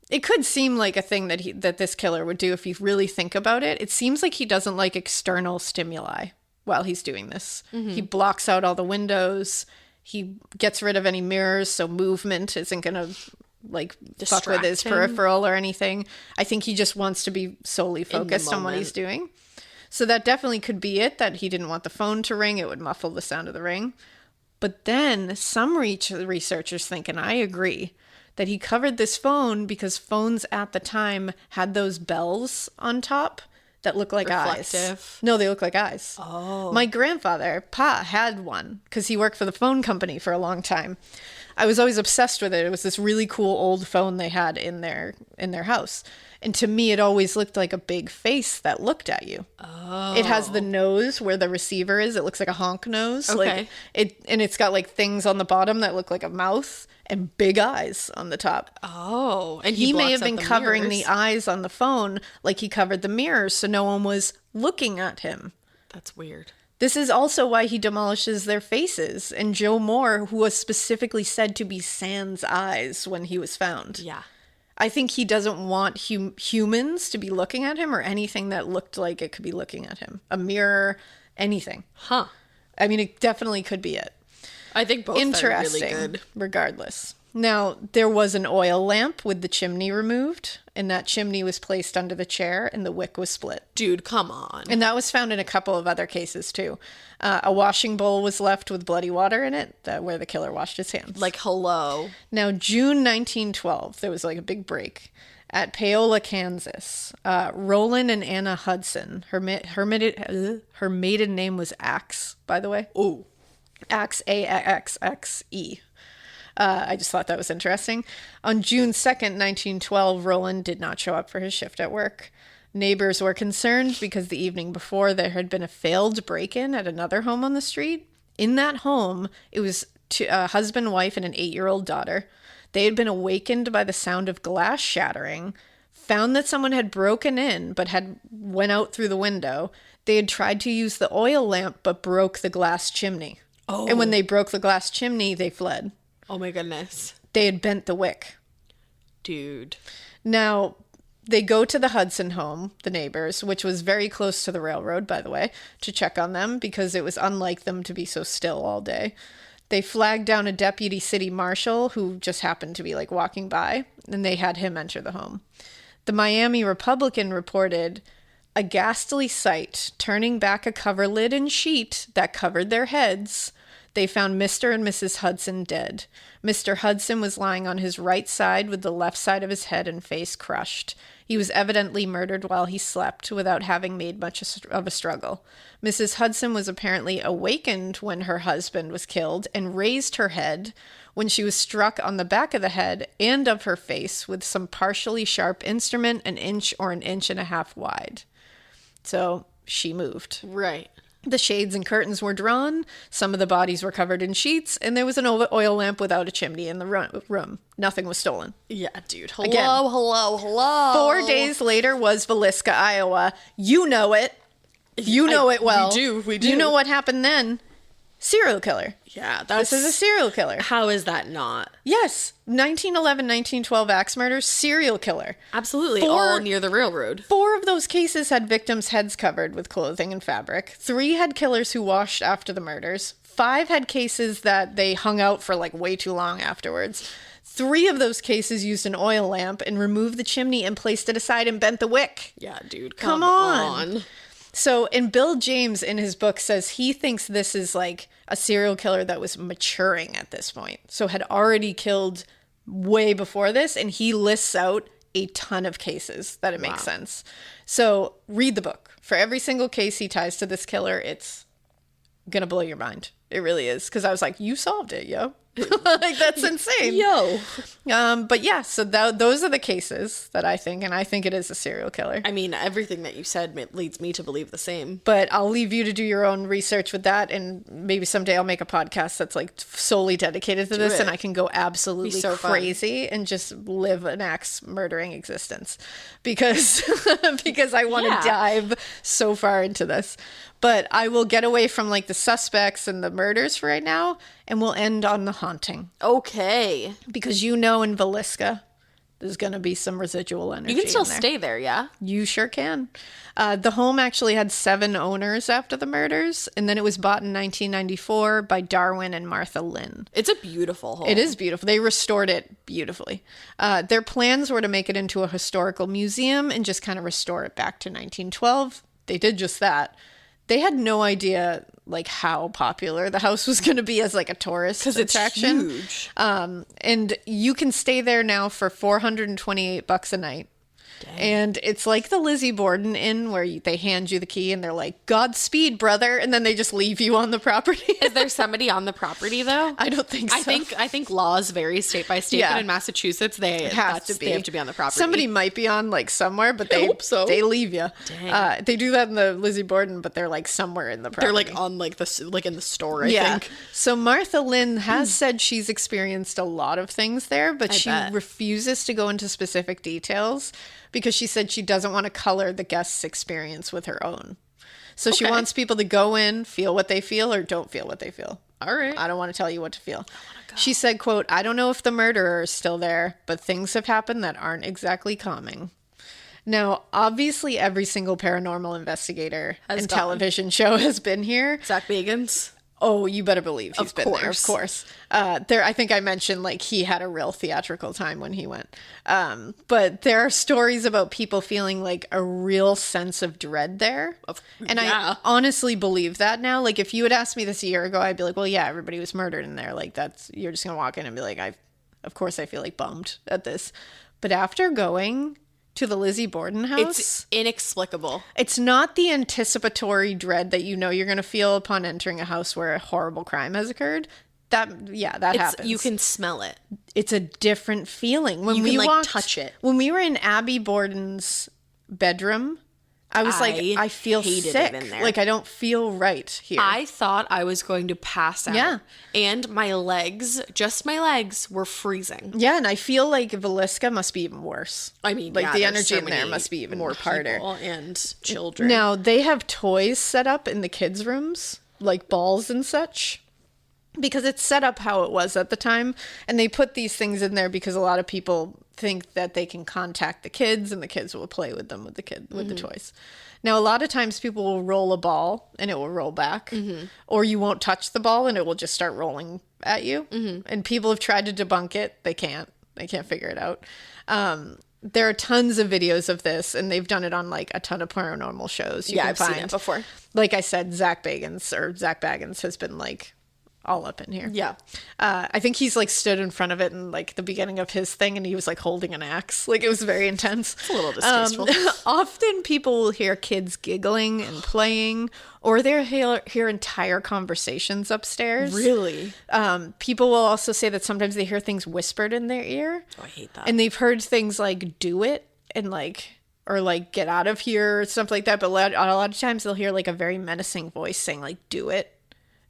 It could seem like a thing that this killer would do if you really think about it. It seems like he doesn't like external stimuli while he's doing this. He blocks out all the windows. He gets rid of any mirrors, so movement isn't going to like fuck with his peripheral or anything. I think he just wants to be solely focused on what he's doing. So that definitely could be it, that he didn't want the phone to ring. It would muffle the sound of the ring. But then some researchers think, and I agree, that he covered this phone because phones at the time had those bells on top that look like eyes. Reflective. No, they look like eyes. Oh. My grandfather, Pa, had one because he worked for the phone company for a long time. I was always obsessed with it. It was this really cool old phone they had in their house. And to me, it always looked like a big face that looked at you. Oh. It has the nose where the receiver is. It looks like a honk nose. Okay. And it's got like things on the bottom that look like a mouth and big eyes on the top. Oh. And He may have blocks out been the covering mirrors. the eyes on the phone like he covered the mirrors so no one was looking at him. That's weird. This is also why he demolishes their faces. And Joe Moore, who was specifically said to be sans eyes when he was found. Yeah. I think he doesn't want humans to be looking at him or anything that looked like it could be looking at him. A mirror, anything. Huh. I mean, it definitely could be it. I think both Interesting, are really good. regardless. Now, there was an oil lamp with the chimney removed, and that chimney was placed under the chair, and the wick was split. Dude, come on. And that was found in a couple of other cases, too. A washing bowl was left with bloody water in it, where the killer washed his hands. Like, hello. Now, June 1912, there was like a big break. At Paola, Kansas, Roland and Anna Hudson, her maiden name was Axe, by the way. Ooh. Axe, A-X-X-E. I just thought that was interesting. On June 2nd, 1912, Roland did not show up for his shift at work. Neighbors were concerned because the evening before there had been a failed break-in at another home on the street. In that home, it was a husband, wife, and an 8-year-old daughter. They had been awakened by the sound of glass shattering, found that someone had broken in but had went out through the window. They had tried to use the oil lamp but broke the glass chimney. Oh. And when they broke the glass chimney, they fled. Oh my goodness. They had bent the wick. Dude. Now, they go to the Hudson home, the neighbors, which was very close to the railroad, by the way, to check on them because it was unlike them to be so still all day. They flagged down a deputy city marshal who just happened to be like walking by, and they had him enter the home. The Miami Republican reported a ghastly sight, turning back a cover lid and sheet that covered their heads. They found Mr. and Mrs. Hudson dead. Mr. Hudson was lying on his right side with the left side of his head and face crushed. He was evidently murdered while he slept without having made much of a struggle. Mrs. Hudson was apparently awakened when her husband was killed and raised her head when she was struck on the back of the head and of her face with some partially sharp instrument 1 inch or 1.5 inches wide. So she moved. Right. The shades and curtains were drawn, some of the bodies were covered in sheets, and there was an oil lamp without a chimney in the room. Nothing was stolen. Yeah, dude. Hello, Again. hello. 4 days later was Villisca, Iowa. You know it. You know it well. We do. You know what happened then. Serial killer. Yeah, This is a serial killer. How is that not? Yes. 1911, 1912 axe murders, serial killer. Absolutely. 4 all near the railroad. 4 of those cases had victims' heads covered with clothing and fabric. 3 had killers who washed after the murders. 5 had cases that they hung out for like way too long afterwards. 3 of those cases used an oil lamp and removed the chimney and placed it aside and bent the wick. Yeah, dude, Come on. So, and Bill James in his book says he thinks this is like a serial killer that was maturing at this point. So had already killed way before this, and he lists out a ton of cases that it makes sense. So read the book. For every single case he ties to this killer, it's gonna blow your mind. It really is. Because I was like, you solved it, yo. Like, that's insane. Yo. But yeah, so those are the cases that I think, and I think it is a serial killer. I mean, everything that you said leads me to believe the same. But I'll leave you to do your own research with that, and maybe someday I'll make a podcast that's like solely dedicated to this, and I can go absolutely crazy and just live an axe murdering existence because I want to dive so far into this. But I will get away from like the suspects and the murders for right now, and we'll end on the haunting. Okay. Because in Villisca, there's going to be some residual energy. You can still in there. stay there, yeah? You sure can. The home actually had 7 owners after the murders, and then it was bought in 1994 by Darwin and Martha Lynn. It's a beautiful home. It is beautiful. They restored it beautifully. Their plans were to make it into a historical museum and just kind of restore it back to 1912. They did just that. They had no idea like how popular the house was going to be as like a tourist attraction. It's huge. And you can stay there now for $428 a night. Dang. And it's like the Lizzie Borden Inn where they hand you the key and they're like, Godspeed, brother. And then they just leave you on the property. Is there somebody on the property, though? I don't think so. I think laws vary state by state, but in Massachusetts, they have to be on the property. Somebody might be on like somewhere, but they leave you. Dang. They do that in the Lizzie Borden, but they're like somewhere in the property. They're like on like in the store, I think. So Martha Lynn has said she's experienced a lot of things there, but she refuses to go into specific details because she said she doesn't want to color the guest's experience with her own. So she wants people to go in, feel what they feel, or don't feel what they feel. All right. I don't want to tell you what to feel. She said, quote, I don't know if the murderer is still there, but things have happened that aren't exactly calming. Now, obviously, every single paranormal investigator and television show has been here. Zach Bagans. Oh, you better believe he's been there, of course. I think I mentioned, like, he had a real theatrical time when he went. But there are stories about people feeling, like, a real sense of dread there. I honestly believe that now. Like, if you had asked me this a year ago, I'd be like, well, yeah, everybody was murdered in there. Like, you're just going to walk in and be like, of course I feel, like, bummed at this. But after going to the Lizzie Borden house, it's inexplicable. It's not the anticipatory dread that you're going to feel upon entering a house where a horrible crime has occurred. That happens. You can smell it. It's a different feeling. When we touch it. When we were in Abby Borden's bedroom, I was like, I feel sick. It in there. Like, I don't feel right here. I thought I was going to pass out. Yeah. And my legs, just my legs, were freezing. Yeah, and I feel like Villisca must be even worse. I mean, like, the energy in there must be even more harder. And children. Now, they have toys set up in the kids' rooms, like balls and such, because it's set up how it was at the time. And they put these things in there because a lot of people think that they can contact the kids and the kids will play with them with the toys. Now, a lot of times people will roll a ball and it will roll back, or you won't touch the ball and it will just start rolling at you. And people have tried to debunk it. They can't figure it out. There are tons of videos of this, and they've done it on like a ton of paranormal shows. I've seen it before. Like I said, Zach Bagans has been like all up in here. Yeah. I think he's like stood in front of it in like the beginning of his thing, and he was like holding an axe. Like, it was very intense. It's a little distasteful. Often people will hear kids giggling and playing, or they'll hear entire conversations upstairs. Really? People will also say that sometimes they hear things whispered in their ear. Oh, I hate that. And they've heard things like "do it" and like, or like "get out of here" or stuff like that. But a lot of times they'll hear like a very menacing voice saying like "do it,"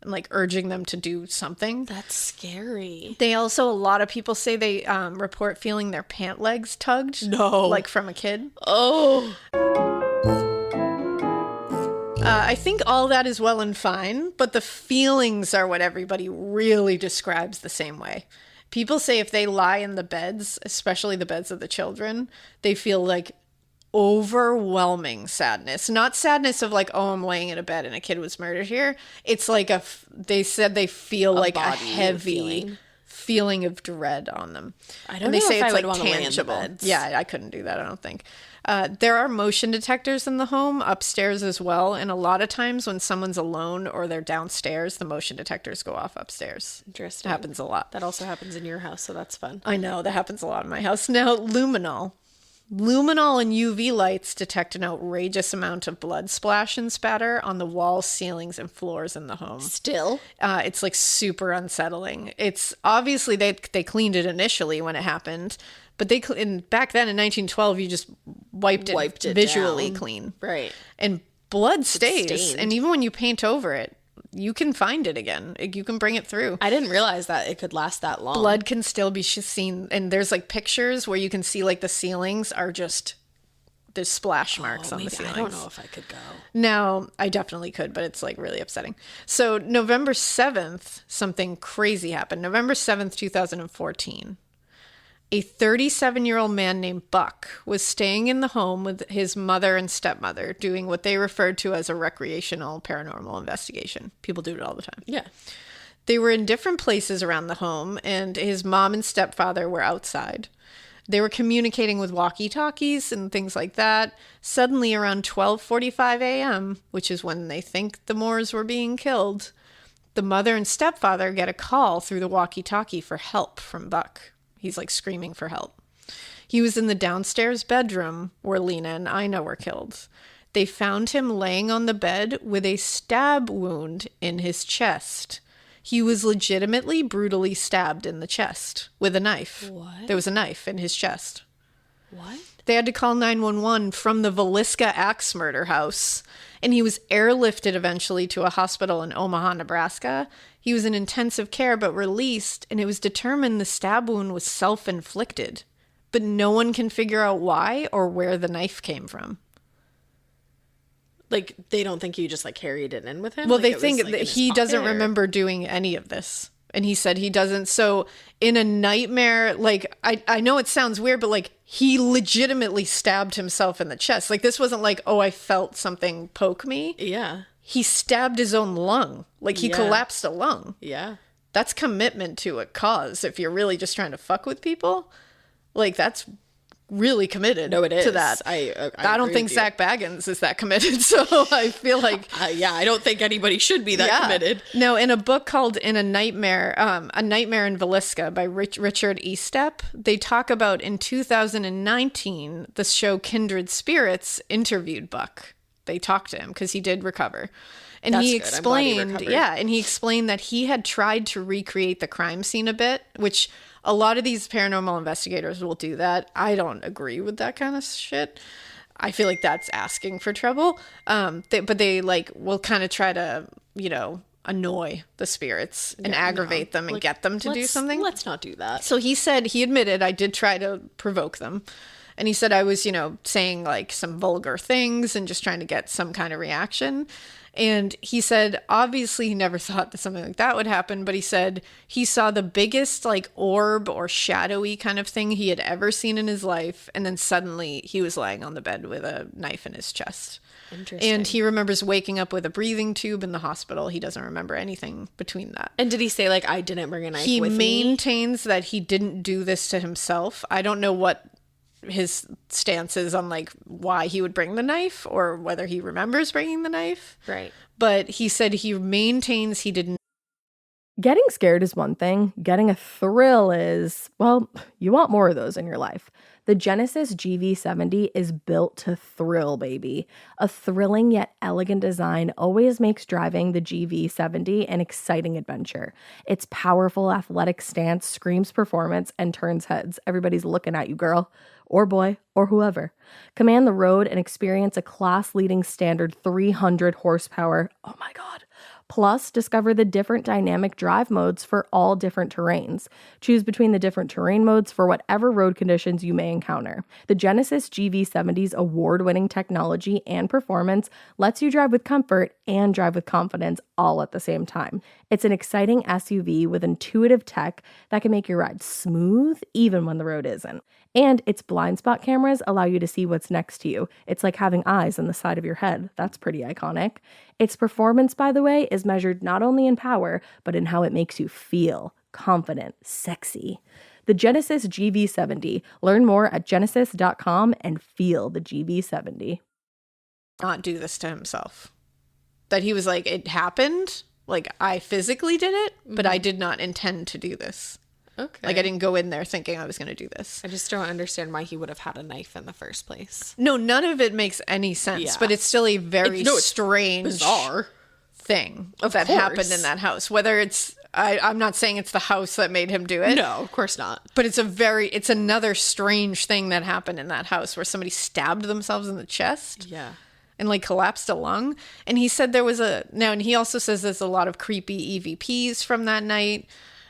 and like urging them to do something. That's scary. They also, a lot of people say they report feeling their pant legs tugged. No. Like from a kid. Oh. I think all that is well and fine, but the feelings are what everybody really describes the same way. People say if they lie in the beds, especially the beds of the children, they feel like overwhelming sadness. Not sadness of like, oh, I'm laying in a bed and a kid was murdered here. It's like they said they feel like a heavy feeling of dread on them. I don't know if I would want to lay in the beds. Yeah, I couldn't do that, I don't think. There are motion detectors in the home, upstairs as well, and a lot of times when someone's alone or they're downstairs, the motion detectors go off upstairs. Interesting. It happens a lot. That also happens in your house, so that's fun. I know, that happens a lot in my house. Now, luminol. Luminol and UV lights detect an outrageous amount of blood splash and spatter on the walls, ceilings, and floors in the home. Still? It's like super unsettling. It's obviously they cleaned it initially when it happened, but back then in 1912 you just wiped it visually down. Clean. Right. And blood stays, stained. and even when you paint over it, you can find it again. You can bring it through. I didn't realize that it could last that long. Blood can still be seen, and there's like pictures where you can see like the ceilings are just, there's splash marks on the ceilings. I don't know if I could go. Now, I definitely could, but it's like really upsetting. So November 7th, something crazy happened. November 7th, 2014. A 37-year-old man named Buck was staying in the home with his mother and stepmother, doing what they referred to as a recreational paranormal investigation. People do it all the time. Yeah. They were in different places around the home, and his mom and stepfather were outside. They were communicating with walkie-talkies and things like that. Suddenly, around 12:45 a.m., which is when they think the Moores were being killed, the mother and stepfather get a call through the walkie-talkie for help from Buck. He's like screaming for help. He was in the downstairs bedroom where Lena and Ina were killed. They found him laying on the bed with a stab wound in his chest. He was legitimately brutally stabbed in the chest with a knife. What? There was a knife in his chest. What? They had to call 911 from the Villisca Axe Murder House, and he was airlifted eventually to a hospital in Omaha, Nebraska. He was in intensive care but released, and it was determined the stab wound was self-inflicted, but no one can figure out why or where the knife came from. Like, they don't think you just like carried it in with him? Well, Like, they it was, think like, that in his he doesn't pocket, or- remember doing any of this. And he said he doesn't. So in a nightmare, like, I know it sounds weird, but like he legitimately stabbed himself in the chest. Like, this wasn't like, oh, I felt something poke me. Yeah. He stabbed his own lung. Like, he Yeah. collapsed a lung. Yeah. That's commitment to a cause. If you're really just trying to fuck with people, like, that's really committed. No, it is. To that. I don't agree think with you. Zach Baggins is that committed. So I feel like, Yeah, I don't think anybody should be that committed. No, in a book called A Nightmare in Villisca by Richard Estep, they talk about in 2019, the show Kindred Spirits interviewed Buck. They talked to him because he did recover. And That's he good. I'm glad he explained, recovered. and he explained that he had tried to recreate the crime scene a bit, which a lot of these paranormal investigators will do that. I don't agree with that kind of shit. I feel like that's asking for trouble. But they like will kind of try to, annoy the spirits and aggravate them and Like, get them to do something. Let's not do that. So he admitted, I did try to provoke them. And he said I was, saying like some vulgar things and just trying to get some kind of reaction. And he said, obviously he never thought that something like that would happen, but he said he saw the biggest like orb or shadowy kind of thing he had ever seen in his life. And then suddenly he was lying on the bed with a knife in his chest. Interesting. And he remembers waking up with a breathing tube in the hospital. He doesn't remember anything between that. And did he say like, I didn't bring a knife He with me? maintains that he didn't do this to himself. I don't know what his stance is on like why he would bring the knife or whether he remembers bringing the knife. Right. But he said he maintains he didn't. Getting scared is one thing. Getting a thrill is, well, you want more of those in your life. The Genesis GV70 is built to thrill, baby. A thrilling yet elegant design always makes driving the GV70 an exciting adventure. Its powerful athletic stance screams performance and turns heads. Everybody's looking at you, girl, or boy, or whoever. Command the road and experience a class-leading standard 300 horsepower, oh my god, Plus, discover the different dynamic drive modes for all different terrains. Choose between the different terrain modes for whatever road conditions you may encounter. The Genesis GV70's award-winning technology and performance lets you drive with comfort and drive with confidence all at the same time. It's an exciting SUV with intuitive tech that can make your ride smooth even when the road isn't. And its blind spot cameras allow you to see what's next to you. It's like having eyes on the side of your head. That's pretty iconic. Its performance, by the way, is measured not only in power, but in how it makes you feel confident, sexy. The Genesis GV70. Learn more at genesis.com and feel the GV70. Not do this to himself. That he was like, it happened. Like, I physically did it, but I did not intend to do this. Okay. Like, I didn't go in there thinking I was going to do this. I just don't understand why he would have had a knife in the first place. No, none of it makes any sense, Yeah. but it's still a very strange Bizarre thing Of that course. happened in that house. Whether it's, I'm not saying it's the house that made him do it. No, of course not. But it's another strange thing that happened in that house where somebody stabbed themselves in the chest. Yeah. And like collapsed a lung. And he said and he also says there's a lot of creepy EVPs from that night.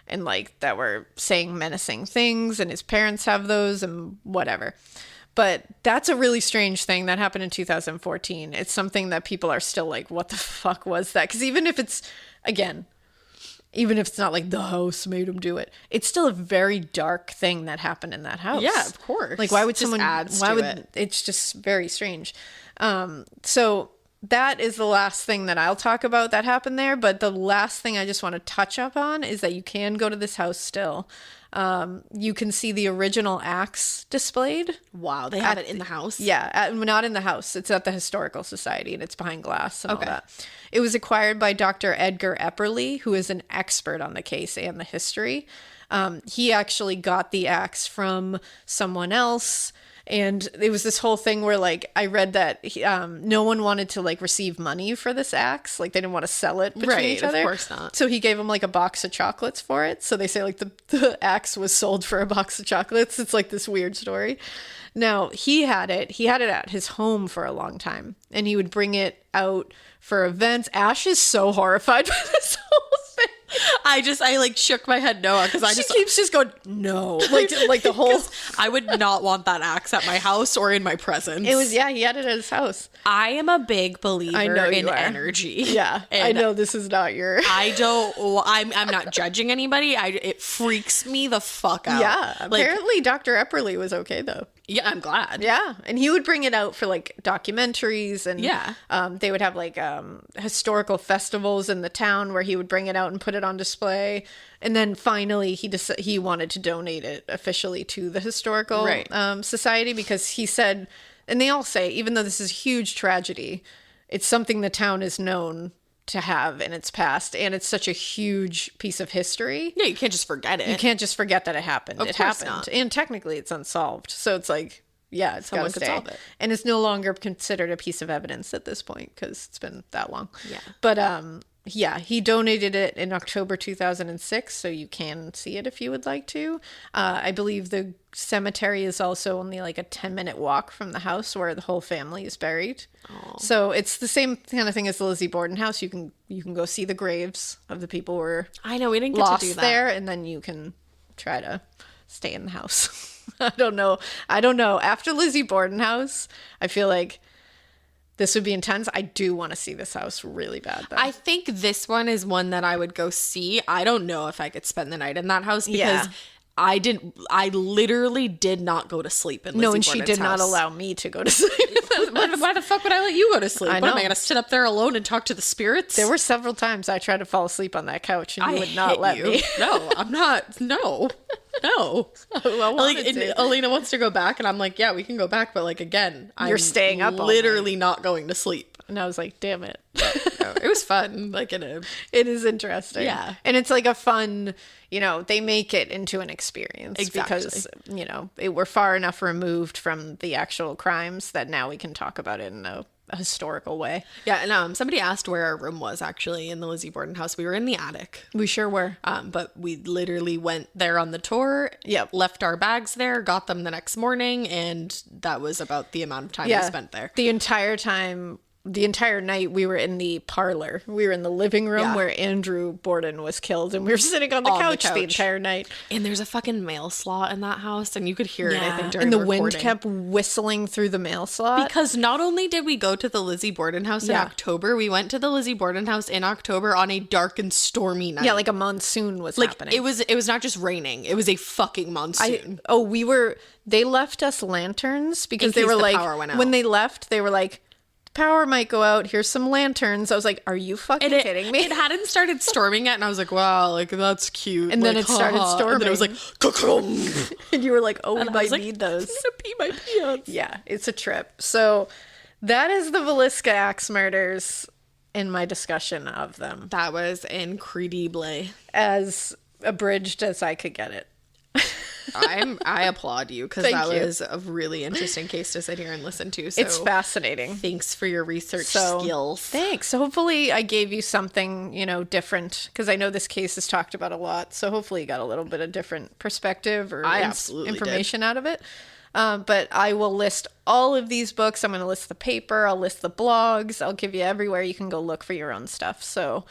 And like that were saying menacing things, and his parents have those and whatever. But that's a really strange thing that happened in 2014. It's something that people are still like, what the fuck was that? Because even if it's not like the house made him do it, it's still a very dark thing that happened in that house. Yeah, of course. Like, why would Just someone? adds Why to would it. It's just very strange. So that is the last thing that I'll talk about that happened there. But the last thing I just want to touch up on is that you can go to this house still. You can see the original axe displayed. Wow, they have it in the house? Yeah, not in the house. It's at the Historical Society, and it's behind glass and all that. It was acquired by Dr. Edgar Epperly, who is an expert on the case and the history. He actually got the axe from someone else. And it was this whole thing where, like, I read that no one wanted to, like, receive money for this axe. Like, they didn't want to sell it between each other. Of course not. So he gave him, like, a box of chocolates for it. So they say, like, the axe was sold for a box of chocolates. It's, like, this weird story. Now, he had it at his home for a long time. And he would bring it out for events. Ash is so horrified by this whole thing. I like shook my head no because She keeps just going, no. Like the whole... I would not want that axe at my house or in my presence. It was, he had it at his house. I am a big believer in energy. Yeah, I know this is not your... I'm not judging anybody. It freaks me the fuck out. Yeah, apparently Dr. Epperly was okay, though. Yeah, I'm glad. Yeah, and he would bring it out for, like, documentaries, and yeah, they would have, like, historical festivals in the town where he would bring it out and put it on display. And then finally he wanted to donate it officially to the Historical Society, because he said, and they all say, even though this is a huge tragedy, it's something the town is known to have in its past, and it's such a huge piece of history. Yeah, you can't just forget it. You can't just forget that it happened. It happened. Not. And technically it's unsolved. So it's like, yeah, it's got to stay. Solve it. And it's no longer considered a piece of evidence at this point because it's been that long. Yeah. But yeah, he donated it in October 2006, so you can see it if you would like to. I believe the cemetery is also only like a 10-minute walk from the house where the whole family is buried. Aww. So it's the same kind of thing as the Lizzie Borden house. You can go see the graves of the people who were we didn't get lost to do that there, and then you can try to stay in the house. I don't know. After Lizzie Borden house, I feel like this would be intense. I do want to see this house really bad, though. I think this one is one that I would go see. I don't know if I could spend the night in that house because I literally did not go to sleep in Lizzie No, and she Borden's did not house. allow me to go to sleep. Why the fuck would I let you go to sleep? I What, am know. I going to sit up there alone and talk to the spirits? There were several times I tried to fall asleep on that couch, and you would not hate let you. me. No, I'm not. No. I wanted to. Alina wants to go back, and I'm like, yeah, we can go back, but like again, You're staying up all literally not going to sleep. And I was like, damn it. No, it was fun. Like it is interesting. Yeah. And it's like a fun, they make it into an experience. Exactly. Because, we're far enough removed from the actual crimes that now we can talk about it in a historical way. Yeah, and somebody asked where our room was actually in the Lizzie Borden house. We were in the attic. We sure were. But we literally went there on the tour. Yep. Left our bags there, got them the next morning, and that was about the amount of time we spent there. The entire time the entire night we were in the parlor. We were in the living room Yeah. where Andrew Borden was killed, and we were sitting on the couch the entire night. And there's a fucking mail slot in that house, and you could hear it, I think, during and the recording. wind kept whistling through the mail slot. Because not only did we go to the Lizzie Borden house in Yeah. October, we went to the Lizzie Borden house in October on a dark and stormy night. Yeah, like a monsoon was happening. It was not just raining; it was a fucking monsoon. They left us lanterns because In they case were the like, power went out. when they left, they were like, power might go out. Here's some lanterns. I was like, are you fucking kidding me? It hadn't started storming yet, and I was like, wow, like that's cute. And then like, it started storming. And then it was like, ka-krum. And you were like, oh, we And I might was like, need those. I'm gonna pee my pants. Yeah, it's a trip. So that is the Villisca Axe Murders in my discussion of them, That was incredible. as abridged as I could get it. I applaud you because Thank that you. was a really interesting case to sit here and listen to. So It's fascinating. thanks for your research So, skills. Thanks. So hopefully I gave you something, different, because I know this case is talked about a lot. So hopefully you got a little bit of different perspective or I absolutely information out of it. But I will list all of these books. I'm going to list the paper. I'll list the blogs. I'll give you everywhere you can go look for your own stuff. So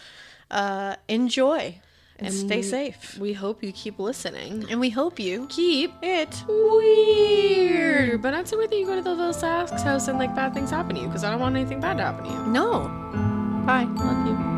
enjoy and stay safe. We hope you keep listening. And we hope you Keep it weird. But not so weird that you go to the Villisca Axe house and like bad things happen to you, because I don't want anything bad to happen to you. No. Bye. Love you.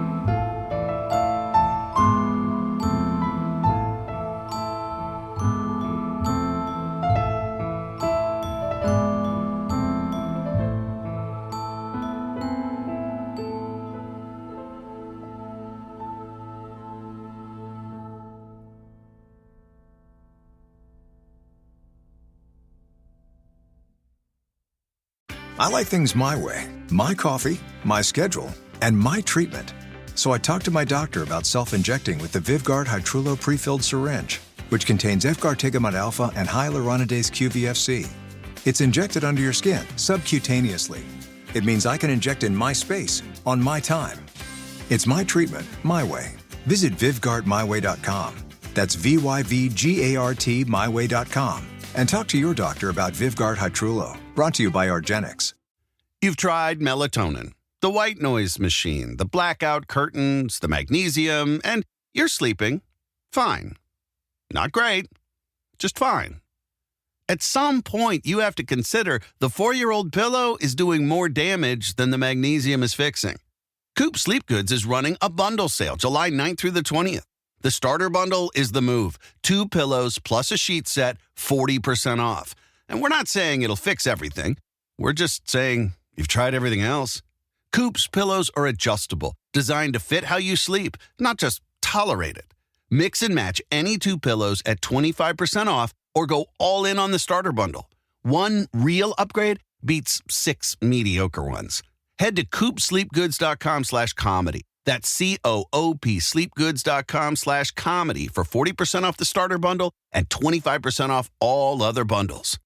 I like things my way, my coffee, my schedule, and my treatment. So I talked to my doctor about self-injecting with the Vyvgart Hytrulo pre-filled syringe, which contains efgartigimod alpha and hyaluronidase QVFC. It's injected under your skin, subcutaneously. It means I can inject in my space, on my time. It's my treatment, my way. Visit VyvgartMyWay.com. That's VYVGART MyWay.com. And talk to your doctor about Vyvgart Hytrulo. Brought to you by Argenix. You've tried melatonin, the white noise machine, the blackout curtains, the magnesium, and you're sleeping fine. Not great, just fine. At some point, you have to consider the 4-year-old pillow is doing more damage than the magnesium is fixing. Coop Sleep Goods is running a bundle sale July 9th through the 20th. The starter bundle is the move. 2 pillows plus a sheet set, 40% off. And we're not saying it'll fix everything. We're just saying you've tried everything else. Coop's pillows are adjustable, designed to fit how you sleep, not just tolerate it. Mix and match any 2 pillows at 25% off or go all in on the starter bundle. One real upgrade beats 6 mediocre ones. Head to coopsleepgoods.com/comedy. That's COOP sleepgoods.com/comedy for 40% off the starter bundle and 25% off all other bundles.